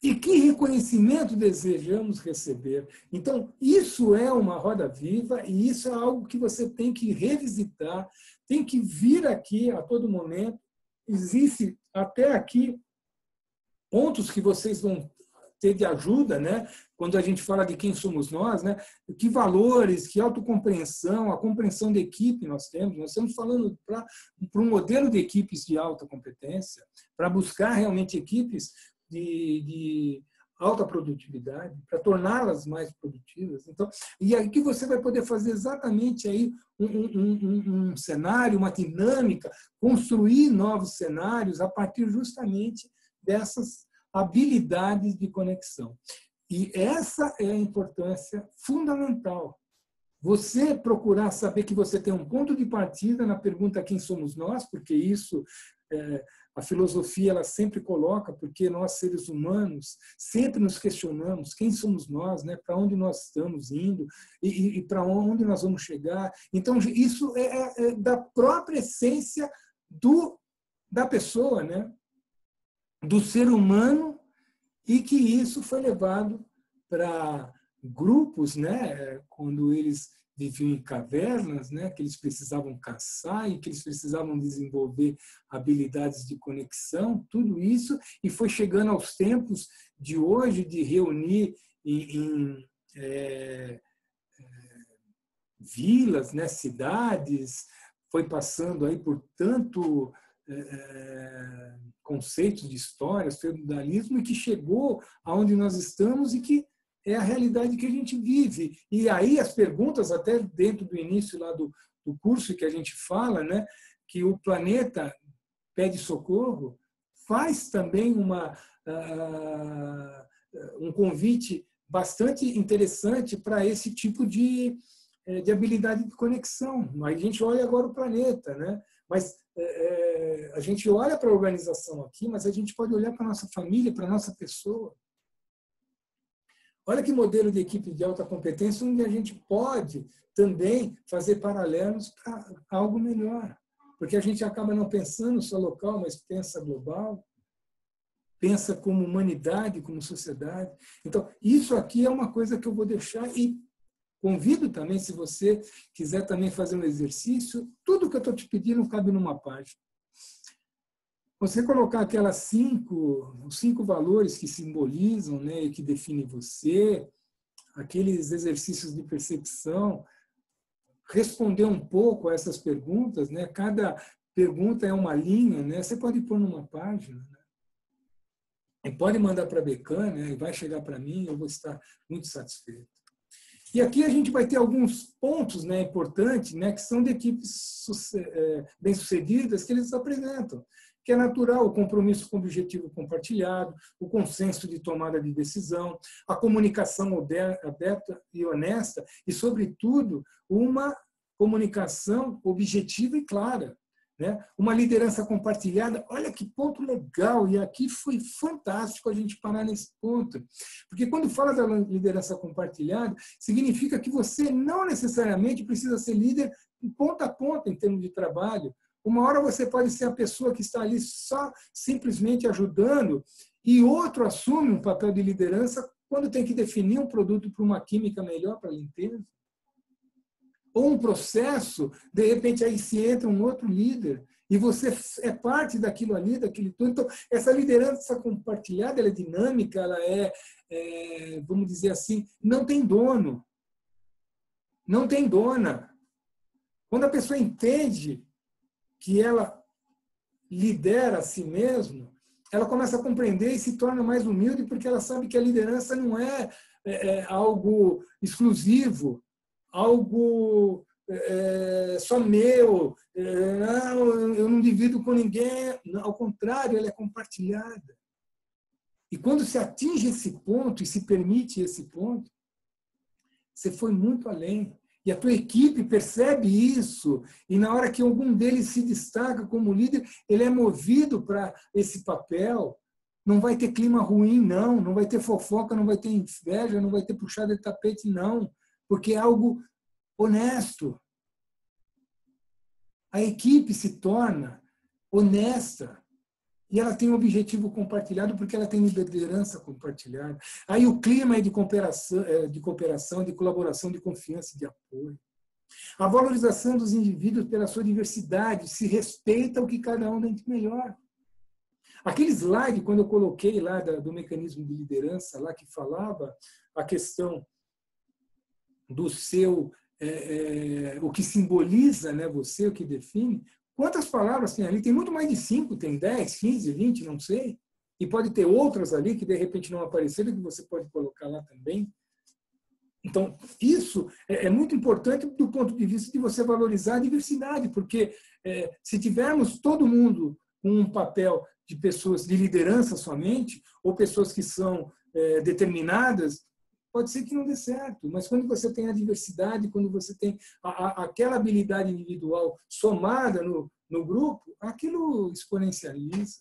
E que reconhecimento desejamos receber? Então, isso é uma roda viva e isso é algo que você tem que revisitar, tem que vir aqui a todo momento. Existe até aqui pontos que vocês vão ter de ajuda, né? Quando a gente fala de quem somos nós, né? Que valores, que autocompreensão, a compreensão de equipe nós temos. Nós estamos falando para um modelo de equipes de alta competência, para buscar realmente equipes de alta produtividade, para torná-las mais produtivas. Então, e aí que você vai poder fazer exatamente aí um cenário, uma dinâmica, construir novos cenários a partir justamente dessas habilidades de conexão. E essa é a importância fundamental. Você procurar saber que você tem um ponto de partida na pergunta quem somos nós, porque isso a filosofia ela sempre coloca, porque nós seres humanos sempre nos questionamos quem somos nós, né? Para onde nós estamos indo e para onde nós vamos chegar. Então isso é da própria essência da pessoa, né? Do ser humano, e que isso foi levado para grupos, né? Quando eles viviam em cavernas, né, que eles precisavam caçar e que eles precisavam desenvolver habilidades de conexão, tudo isso, e foi chegando aos tempos de hoje de reunir em vilas, né, cidades, foi passando aí por tanto conceitos de histórias, feudalismo, e que chegou aonde nós estamos e que é a realidade que a gente vive. E aí as perguntas, até dentro do início lá do curso que a gente fala, né, que o planeta pede socorro, faz também um convite bastante interessante para esse tipo de habilidade de conexão. A gente olha agora o planeta, né? Mas a gente olha para a organização aqui, mas a gente pode olhar para a nossa família, para a nossa pessoa. Olha que modelo de equipe de alta competência onde a gente pode também fazer paralelos para algo melhor. Porque a gente acaba não pensando só local, mas pensa global, pensa como humanidade, como sociedade. Então, isso aqui é uma coisa que eu vou deixar e convido também, se você quiser também fazer um exercício, tudo que eu estou te pedindo cabe numa página. Você colocar os 5 valores que simbolizam, né, e que definem você, aqueles exercícios de percepção, responder um pouco a essas perguntas, né? Cada pergunta é uma linha, né? Você pode pôr numa página, né? E pode mandar para a Becan, né? E vai chegar para mim, eu vou estar muito satisfeito. E aqui a gente vai ter alguns pontos, né, importantes, né, que são de equipes bem-sucedidas que eles apresentam, que é natural o compromisso com o objetivo compartilhado, o consenso de tomada de decisão, a comunicação aberta e honesta e, sobretudo, uma comunicação objetiva e clara, né? Uma liderança compartilhada. Olha que ponto legal, e aqui foi fantástico a gente parar nesse ponto. Porque quando fala da liderança compartilhada, significa que você não necessariamente precisa ser líder em ponta a ponta em termos de trabalho. Uma hora você pode ser a pessoa que está ali só simplesmente ajudando e outro assume um papel de liderança quando tem que definir um produto para uma química melhor para a limpeza. Ou um processo, de repente aí se entra um outro líder e você é parte daquilo ali, daquele tudo. Então, essa liderança compartilhada, ela é dinâmica, ela vamos dizer assim, não tem dono, não tem dona. Quando a pessoa entende que ela lidera a si mesma, ela começa a compreender e se torna mais humilde porque ela sabe que a liderança não é algo exclusivo, algo só meu, eu não divido com ninguém. Não, ao contrário, ela é compartilhada. E quando se atinge esse ponto e se permite esse ponto, você foi muito além. E a tua equipe percebe isso, e na hora que algum deles se destaca como líder, ele é movido para esse papel. Não vai ter clima ruim, não. Não vai ter fofoca, não vai ter inveja, não vai ter puxada de tapete, não. Porque é algo honesto. A equipe se torna honesta. E ela tem um objetivo compartilhado porque ela tem liderança compartilhada. Aí o clima é de cooperação, de colaboração, de confiança e de apoio. A valorização dos indivíduos pela sua diversidade, se respeita o que cada um tem de melhor. Aquele slide, quando eu coloquei lá do mecanismo de liderança, lá que falava a questão do seu, o que simboliza, né, você, o que define. Quantas palavras tem ali? Tem muito mais de 5, tem 10, 15, 20, não sei. E pode ter outras ali que de repente não apareceram, que você pode colocar lá também. Então, isso é muito importante do ponto de vista de você valorizar a diversidade, porque se tivermos todo mundo com um papel de pessoas de liderança somente, ou pessoas que são determinadas, pode ser que não dê certo. Mas quando você tem a diversidade, quando você tem aquela habilidade individual somada no grupo, aquilo exponencializa.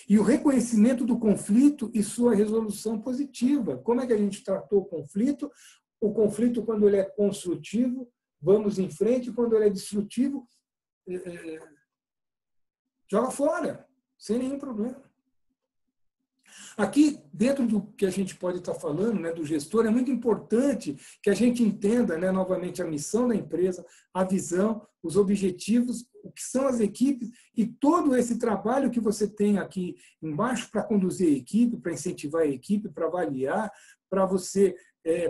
E o reconhecimento do conflito e sua resolução positiva. Como é que a gente tratou o conflito? O conflito, quando ele é construtivo, vamos em frente. Quando ele é destrutivo, joga fora, sem nenhum problema. Aqui, dentro do que a gente pode estar falando, né, do gestor, é muito importante que a gente entenda, né, novamente a missão da empresa, a visão, os objetivos, o que são as equipes e todo esse trabalho que você tem aqui embaixo para conduzir a equipe, para incentivar a equipe, para avaliar, para você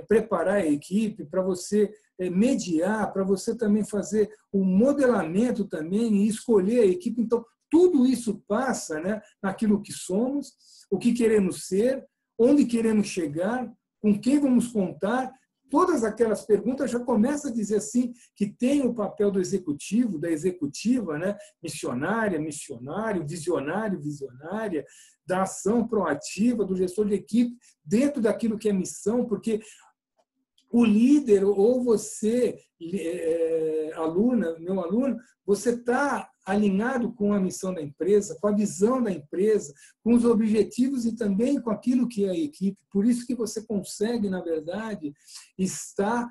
preparar a equipe, para você mediar, para você também fazer o modelamento também e escolher a equipe. Então, tudo isso passa, né, naquilo que somos, o que queremos ser, onde queremos chegar, com quem vamos contar. Todas aquelas perguntas já começam a dizer assim que tem o papel do executivo, da executiva, né? Missionária, missionário, visionário, visionária, da ação proativa, do gestor de equipe, dentro daquilo que é missão, porque o líder, ou você, aluna, meu aluno, você está alinhado com a missão da empresa, com a visão da empresa, com os objetivos e também com aquilo que é a equipe. Por isso que você consegue, na verdade, estar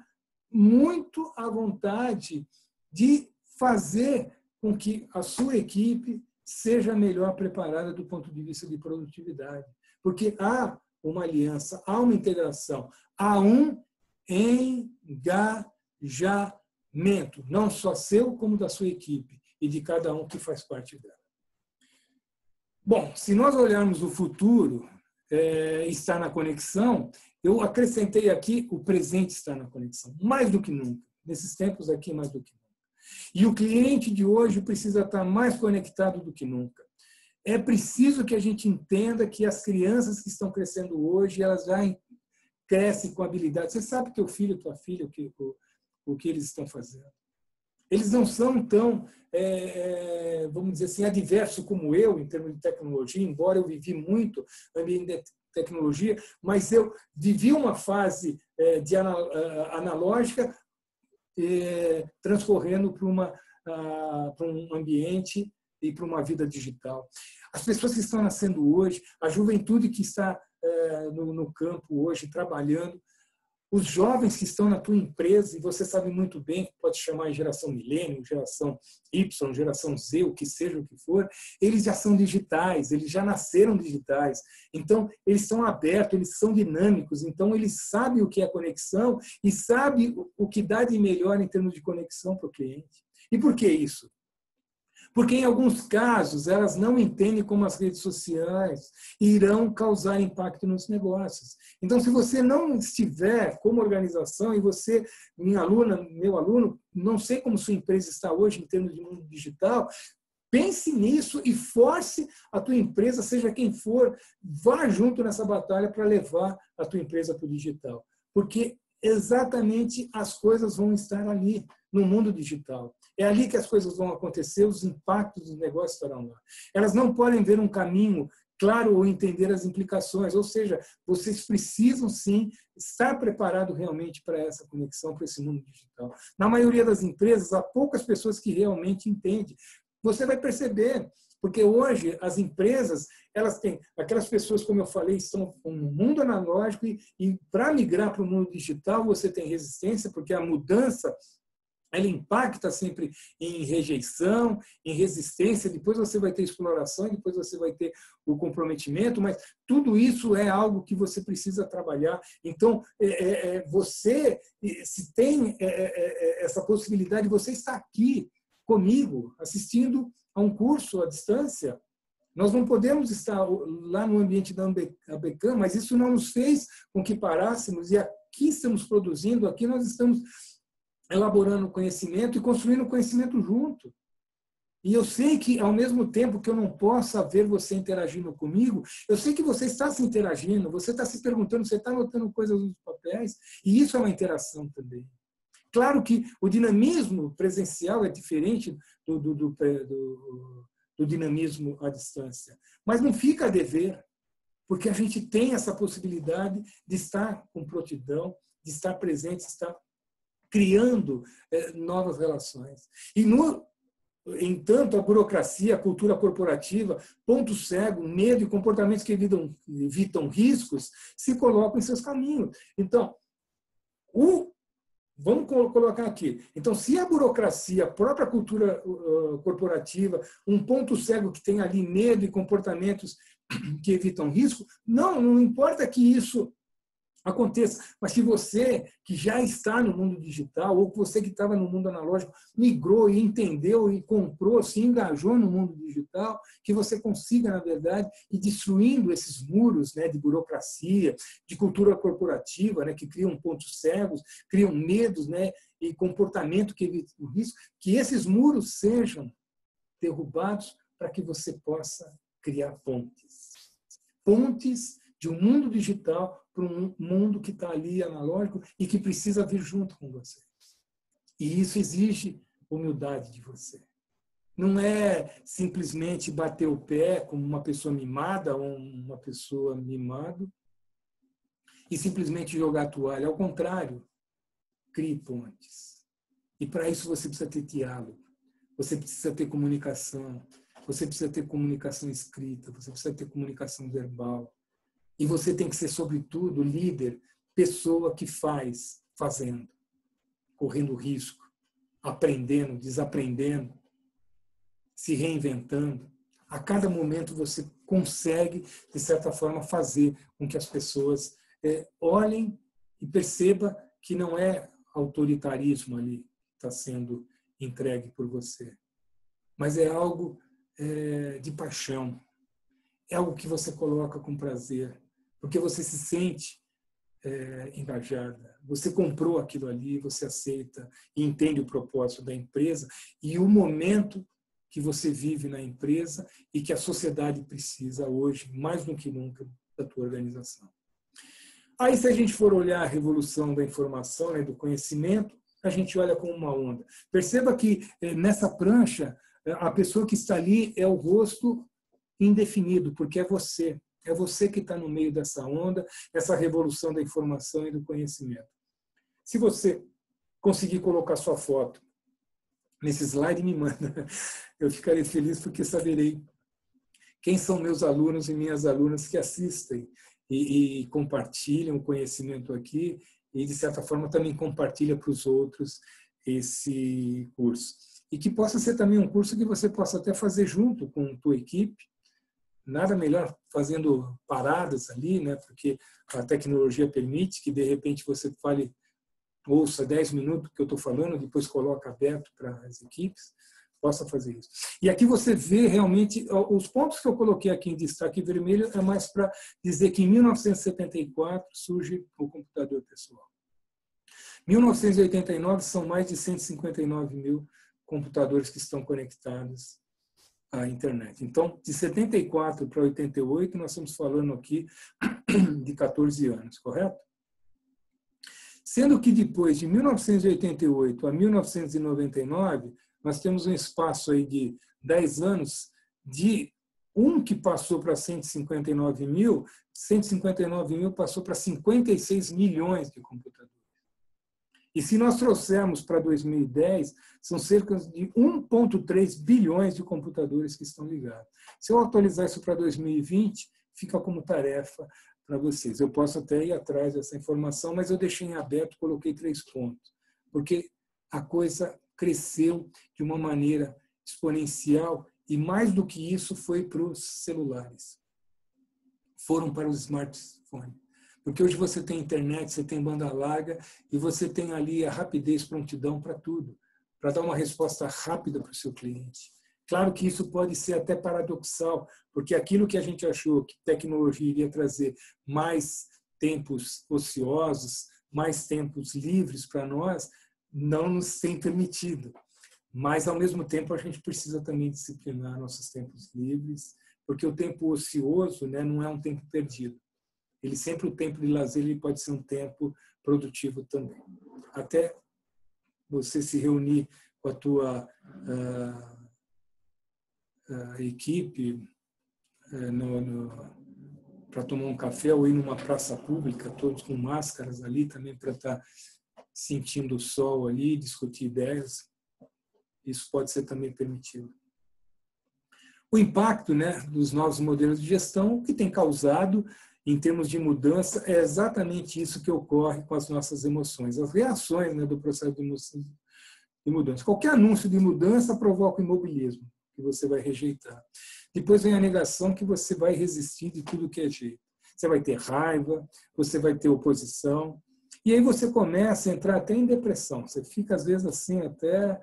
muito à vontade de fazer com que a sua equipe seja melhor preparada do ponto de vista de produtividade. Porque há uma aliança, há uma integração, há um engajamento, não só seu, como da sua equipe e de cada um que faz parte dela. Bom, se nós olharmos o futuro, está na conexão, eu acrescentei aqui o presente está na conexão, mais do que nunca, nesses tempos aqui, mais do que nunca. E o cliente de hoje precisa estar mais conectado do que nunca. É preciso que a gente entenda que as crianças que estão crescendo hoje, elas já crescem com habilidade. Você sabe teu filho, tua filha, o que eles estão fazendo. Eles não são tão, vamos dizer assim, adversos como eu, em termos de tecnologia, embora eu vivi muito ambiente de tecnologia, mas eu vivi uma fase de analógica transcorrendo para um ambiente e para uma vida digital. As pessoas que estão nascendo hoje, a juventude que está no campo hoje, trabalhando, os jovens que estão na tua empresa, e você sabe muito bem que pode chamar de geração milênio, geração Y, geração Z, o que seja o que for, eles já são digitais, eles já nasceram digitais. Então, eles são abertos, eles são dinâmicos, então eles sabem o que é conexão e sabem o que dá de melhor em termos de conexão para o cliente. E por que isso? Porque, em alguns casos, elas não entendem como as redes sociais irão causar impacto nos negócios. Então, se você não estiver como organização e você, minha aluna, meu aluno, não sei como sua empresa está hoje em termos de mundo digital, pense nisso e force a tua empresa, seja quem for, vá junto nessa batalha para levar a tua empresa para o digital. Porque exatamente as coisas vão estar ali, no mundo digital. É ali que as coisas vão acontecer, os impactos dos negócios estarão lá. Elas não podem ver um caminho claro ou entender as implicações, ou seja, vocês precisam sim estar preparados realmente para essa conexão, para esse mundo digital. Na maioria das empresas, há poucas pessoas que realmente entendem. Você vai perceber, porque hoje as empresas, elas têm aquelas pessoas, como eu falei, estão no mundo analógico e para migrar para o mundo digital você tem resistência, porque a mudança ela impacta sempre em rejeição, em resistência, depois você vai ter exploração, depois você vai ter o comprometimento, mas tudo isso é algo que você precisa trabalhar. Então, você, se tem essa possibilidade, você está aqui comigo, assistindo a um curso à distância. Nós não podemos estar lá no ambiente da ABECAM, mas isso não nos fez com que parássemos, e aqui estamos produzindo, aqui nós estamos elaborando conhecimento e construindo conhecimento junto. E eu sei que, ao mesmo tempo que eu não possa ver você interagindo comigo, eu sei que você está se interagindo, você está se perguntando, você está anotando coisas nos papéis, e isso é uma interação também. Claro que o dinamismo presencial é diferente do dinamismo à distância, mas não fica a dever, porque a gente tem essa possibilidade de estar com prontidão, de estar presente, de estar criando novas relações. E, entanto, a burocracia, a cultura corporativa, ponto cego, medo e comportamentos que evitam riscos se colocam em seus caminhos. Então, vamos colocar aqui. Então, se a burocracia, a própria cultura corporativa, um ponto cego que tem ali medo e comportamentos que evitam risco, não importa que isso aconteça, mas se você que já está no mundo digital ou que você que estava no mundo analógico migrou e entendeu e comprou, se engajou no mundo digital, que você consiga, na verdade, ir destruindo esses muros, né, de burocracia, de cultura corporativa, né, que criam pontos cegos, criam medos, né, e comportamento que evita o risco, que esses muros sejam derrubados para que você possa criar pontes. Pontes de um mundo digital para um mundo que está ali analógico e que precisa vir junto com você. E isso exige humildade de você. Não é simplesmente bater o pé como uma pessoa mimada ou uma pessoa mimado e simplesmente jogar a toalha. Ao contrário, crie pontes. E para isso você precisa ter diálogo, você precisa ter comunicação, você precisa ter comunicação escrita, você precisa ter comunicação verbal. E você tem que ser, sobretudo, líder, pessoa que faz, fazendo, correndo risco, aprendendo, desaprendendo, se reinventando. A cada momento você consegue, de certa forma, fazer com que as pessoas olhem e percebam que não é autoritarismo ali que está sendo entregue por você, mas é algo de paixão, é algo que você coloca com prazer, porque você se sente engajada. Você comprou aquilo ali, você aceita e entende o propósito da empresa e o momento que você vive na empresa e que a sociedade precisa hoje, mais do que nunca, da tua organização. Aí, se a gente for olhar a revolução da informação, né, do conhecimento, a gente olha como uma onda. Perceba que nessa prancha, a pessoa que está ali é o rosto indefinido, porque é você. É você que está no meio dessa onda, essa revolução da informação e do conhecimento. Se você conseguir colocar sua foto nesse slide, me manda. Eu ficarei feliz porque saberei quem são meus alunos e minhas alunas que assistem e compartilham o conhecimento aqui e, de certa forma, também compartilha para os outros esse curso. E que possa ser também um curso que você possa até fazer junto com a tua equipe. Nada melhor fazendo paradas ali, né? Porque a tecnologia permite que, de repente, você fale, ouça 10 minutos que eu estou falando, depois coloca aberto para as equipes, possa fazer isso. E aqui você vê realmente, os pontos que eu coloquei aqui em destaque vermelho é mais para dizer que em 1974 surge o computador pessoal. 1989 são mais de 159 mil computadores que estão conectados à internet. Então, de 74 para 88, nós estamos falando aqui de 14 anos, correto? Sendo que depois de 1988 a 1999, nós temos um espaço aí de 10 anos de que passou para 159 mil passou para 56 milhões de computadores. E se nós trouxermos para 2010, são cerca de 1,3 bilhões de computadores que estão ligados. Se eu atualizar isso para 2020, fica como tarefa para vocês. Eu posso até ir atrás dessa informação, mas eu deixei em aberto, coloquei 3 pontos, porque a coisa cresceu de uma maneira exponencial e, mais do que isso, foi para os celulares. Foram para os smartphones. Porque hoje você tem internet, você tem banda larga e você tem ali a rapidez, prontidão para tudo, para dar uma resposta rápida para o seu cliente. Claro que isso pode ser até paradoxal, porque aquilo que a gente achou que tecnologia iria trazer mais tempos ociosos, mais tempos livres para nós, não nos tem permitido. Mas, ao mesmo tempo, a gente precisa também disciplinar nossos tempos livres, porque o tempo ocioso, né, não é um tempo perdido. Ele sempre, o tempo de lazer, ele pode ser um tempo produtivo também. Até você se reunir com a tua equipe para tomar um café ou ir numa praça pública, todos com máscaras ali também para estar sentindo o sol ali, discutir ideias. Isso pode ser também permitido. O impacto, né, dos novos modelos de gestão, o que tem causado em termos de mudança, é exatamente isso que ocorre com as nossas emoções, as reações, né, do processo de mudança. Qualquer anúncio de mudança provoca o imobilismo, que você vai rejeitar. Depois vem a negação, que você vai resistir de tudo que é jeito. Você vai ter raiva, você vai ter oposição, e aí você começa a entrar até em depressão. Você fica, às vezes, assim, até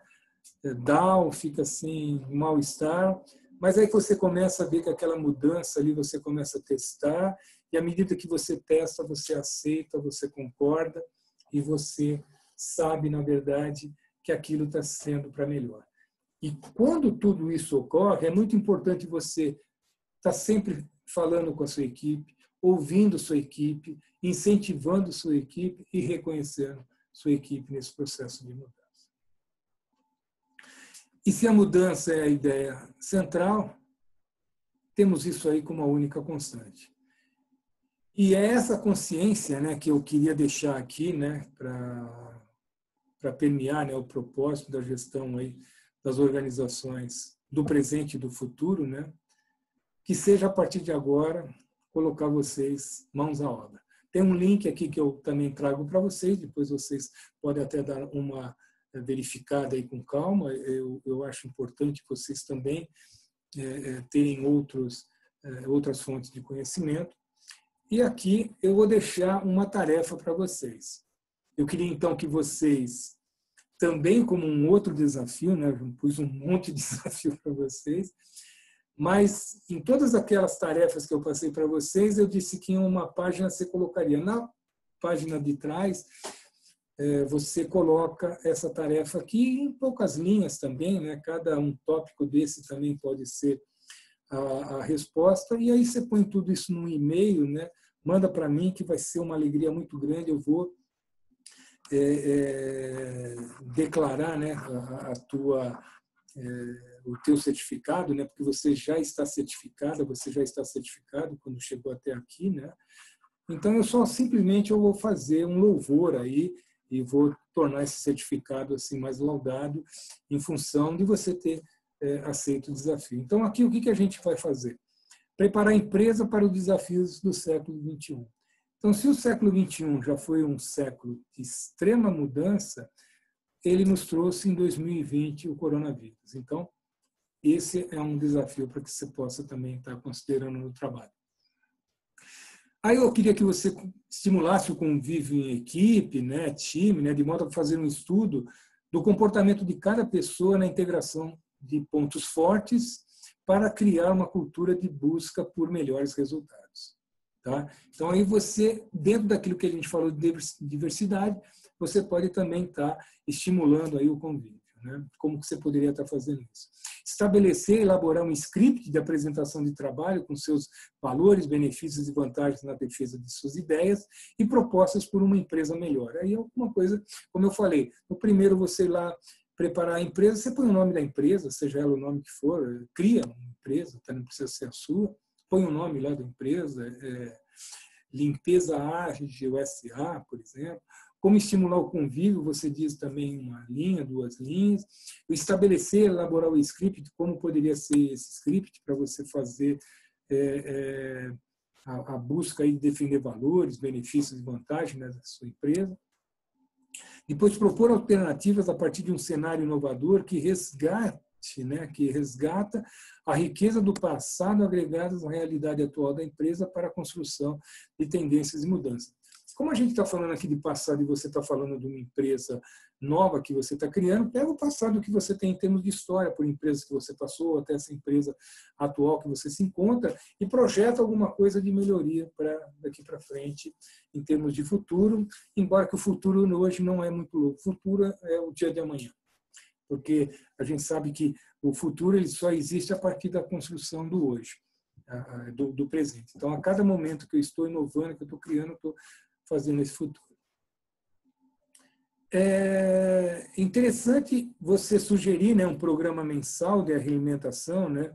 down, fica assim, mal-estar, mas aí você começa a ver que aquela mudança ali, você começa a testar, e à medida que você testa, você aceita, você concorda, e você sabe, na verdade, que aquilo está sendo para melhor. E quando tudo isso ocorre, é muito importante você estar sempre falando com a sua equipe, ouvindo sua equipe, incentivando sua equipe e reconhecendo sua equipe nesse processo de mudança. E se a mudança é a ideia central, temos isso aí como a única constante. E é essa consciência, né, que eu queria deixar aqui, né, para permear, né, o propósito da gestão aí das organizações do presente e do futuro, né, que seja a partir de agora colocar vocês mãos à obra. Tem um link aqui que eu também trago para vocês, depois vocês podem até dar uma verificada aí com calma. Eu acho importante vocês também terem outras fontes de conhecimento. E aqui eu vou deixar uma tarefa para vocês. Eu queria então que vocês, também como um outro desafio, né, eu pus um monte de desafio para vocês, mas em todas aquelas tarefas que eu passei para vocês, eu disse que em uma página você colocaria. Na página de trás, você coloca essa tarefa aqui em poucas linhas também, né? Cada um tópico desse também pode ser a resposta, e aí você põe tudo isso num e-mail, né? Manda para mim, que vai ser uma alegria muito grande. Eu vou declarar, né, o teu certificado, né, porque você já está certificada, você já está certificado quando chegou até aqui, né? Então eu vou fazer um louvor aí e vou tornar esse certificado assim mais laudado em função de você ter aceito o desafio. Então aqui o que a gente vai fazer? Preparar a empresa para os desafios do século XXI. Então, se o século XXI já foi um século de extrema mudança, ele nos trouxe em 2020 o coronavírus. Então, esse é um desafio para que você possa também estar considerando no trabalho. Aí eu queria que você estimulasse o convívio em equipe, né, time, né, de modo a fazer um estudo do comportamento de cada pessoa na integração de pontos fortes para criar uma cultura de busca por melhores resultados. Tá? Então, aí você, dentro daquilo que a gente falou de diversidade, você pode também estar estimulando aí o convívio. Né? Como que você poderia estar fazendo isso? Estabelecer, elaborar um script de apresentação de trabalho com seus valores, benefícios e vantagens na defesa de suas ideias e propostas por uma empresa melhor. Aí é alguma coisa, como eu falei, no primeiro você ir lá preparar a empresa, você põe o nome da empresa, seja ela o nome que for, cria uma empresa, tá? Não precisa ser a sua, põe o nome lá da empresa, Limpeza Ágil SA, por exemplo. Como estimular o convívio, você diz também uma linha, 2 linhas. Estabelecer, elaborar o script, como poderia ser esse script para você fazer a busca aí de defender valores, benefícios e vantagens, né, da sua empresa. Depois, propor alternativas a partir de um cenário inovador que resgata a riqueza do passado agregadas à realidade atual da empresa para a construção de tendências e mudanças. Como a gente está falando aqui de passado e você está falando de uma empresa nova que você está criando, pega o passado que você tem em termos de história, por empresas que você passou, até essa empresa atual que você se encontra, e projeta alguma coisa de melhoria para daqui para frente, em termos de futuro, embora que o futuro hoje não é muito louco. O futuro é o dia de amanhã, porque a gente sabe que o futuro ele só existe a partir da construção do hoje, do presente. Então, a cada momento que eu estou inovando, que eu estou criando, eu estou fazendo esse futuro. É interessante você sugerir, né, um programa mensal de realimentação, né,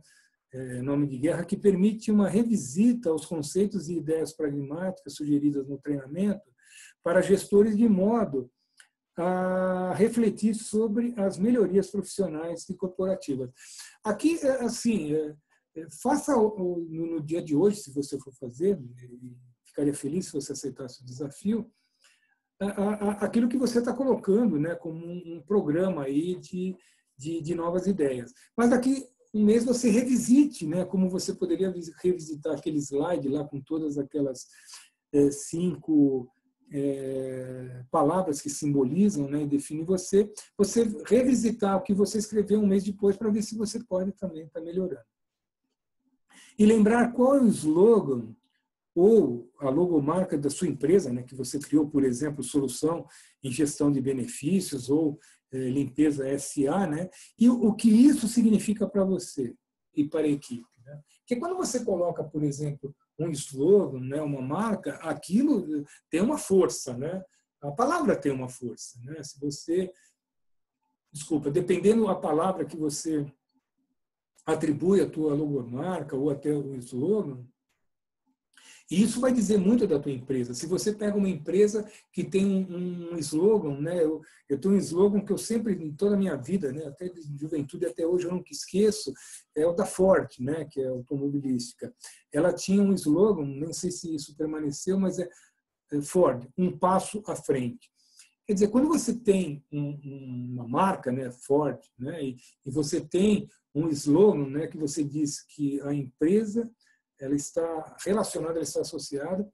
Nome de Guerra, que permite uma revisita aos conceitos e ideias pragmáticas sugeridas no treinamento para gestores, de modo a refletir sobre as melhorias profissionais e corporativas. Aqui, assim, faça no dia de hoje, se você for fazer, ficaria feliz se você aceitasse o desafio, aquilo que você está colocando, né, como um programa aí de novas ideias. Mas daqui um mês você revisite, né, como você poderia revisitar aquele slide lá com todas aquelas 5 palavras que simbolizam, né, e definem você revisitar o que você escreveu um mês depois para ver se você pode também estar melhorando. E lembrar qual é o slogan ou a logomarca da sua empresa, né, que você criou, por exemplo, solução em gestão de benefícios ou limpeza SA, né, e o que isso significa para você e para a equipe. Né? Porque quando você coloca, por exemplo, um slogan, né, uma marca, aquilo tem uma força, né? A palavra tem uma força, né? Se você, desculpa, dependendo da palavra que você atribui à tua logomarca ou até o slogan, e isso vai dizer muito da tua empresa. Se você pega uma empresa que tem um slogan, né? Eu tenho um slogan que eu sempre, em toda a minha vida, né? Até de juventude até hoje eu nunca esqueço, é o da Ford, né? Que é automobilística. Ela tinha um slogan, nem sei se isso permaneceu, mas é Ford, um passo à frente. Quer dizer, quando você tem uma marca, né, Ford, né, e você tem um slogan, né, que você diz que a empresa ela está relacionada, ela está associada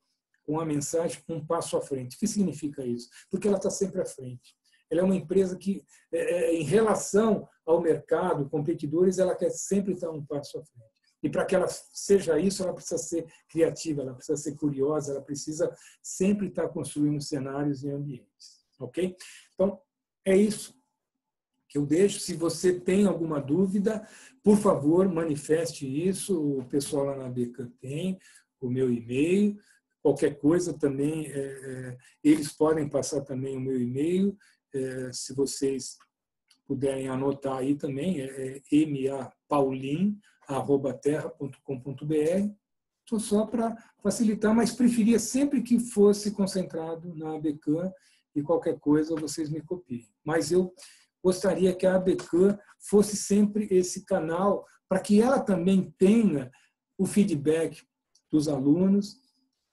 com a mensagem um passo à frente. O que significa isso? Porque ela está sempre à frente. Ela é uma empresa que, em relação ao mercado, competidores, ela quer sempre estar um passo à frente. E para que ela seja isso, ela precisa ser criativa, ela precisa ser curiosa, ela precisa sempre estar construindo cenários e ambientes. Ok? Então, é isso que eu deixo. Se você tem alguma dúvida, por favor, manifeste isso. O pessoal lá na Becan tem o meu e-mail. Qualquer coisa também, eles podem passar também o meu e-mail. Se vocês puderem anotar aí também, é mapaulin@terra.com.br. Então, só para facilitar, mas preferia sempre que fosse concentrado na ABECAM e qualquer coisa vocês me copiem. Mas eu gostaria que a ABECAM fosse sempre esse canal para que ela também tenha o feedback dos alunos,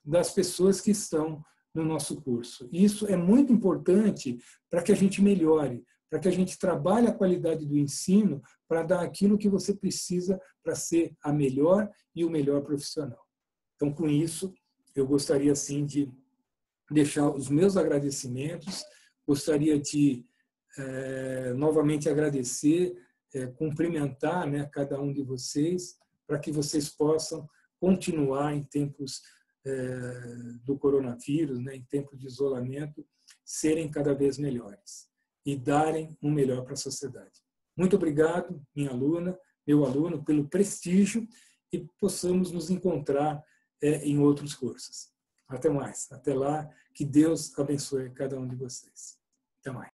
das pessoas que estão no nosso curso. Isso é muito importante para que a gente melhore, para que a gente trabalhe a qualidade do ensino para dar aquilo que você precisa para ser a melhor e o melhor profissional. Então, com isso, eu gostaria, sim, de deixar os meus agradecimentos, gostaria de novamente agradecer, cumprimentar, né, cada um de vocês, para que vocês possam continuar em tempos do coronavírus, né, em tempos de isolamento, serem cada vez melhores e darem um melhor para a sociedade. Muito obrigado, minha aluna, meu aluno, pelo prestígio e possamos nos encontrar em outros cursos. Até mais. Até lá. Que Deus abençoe cada um de vocês. Até mais.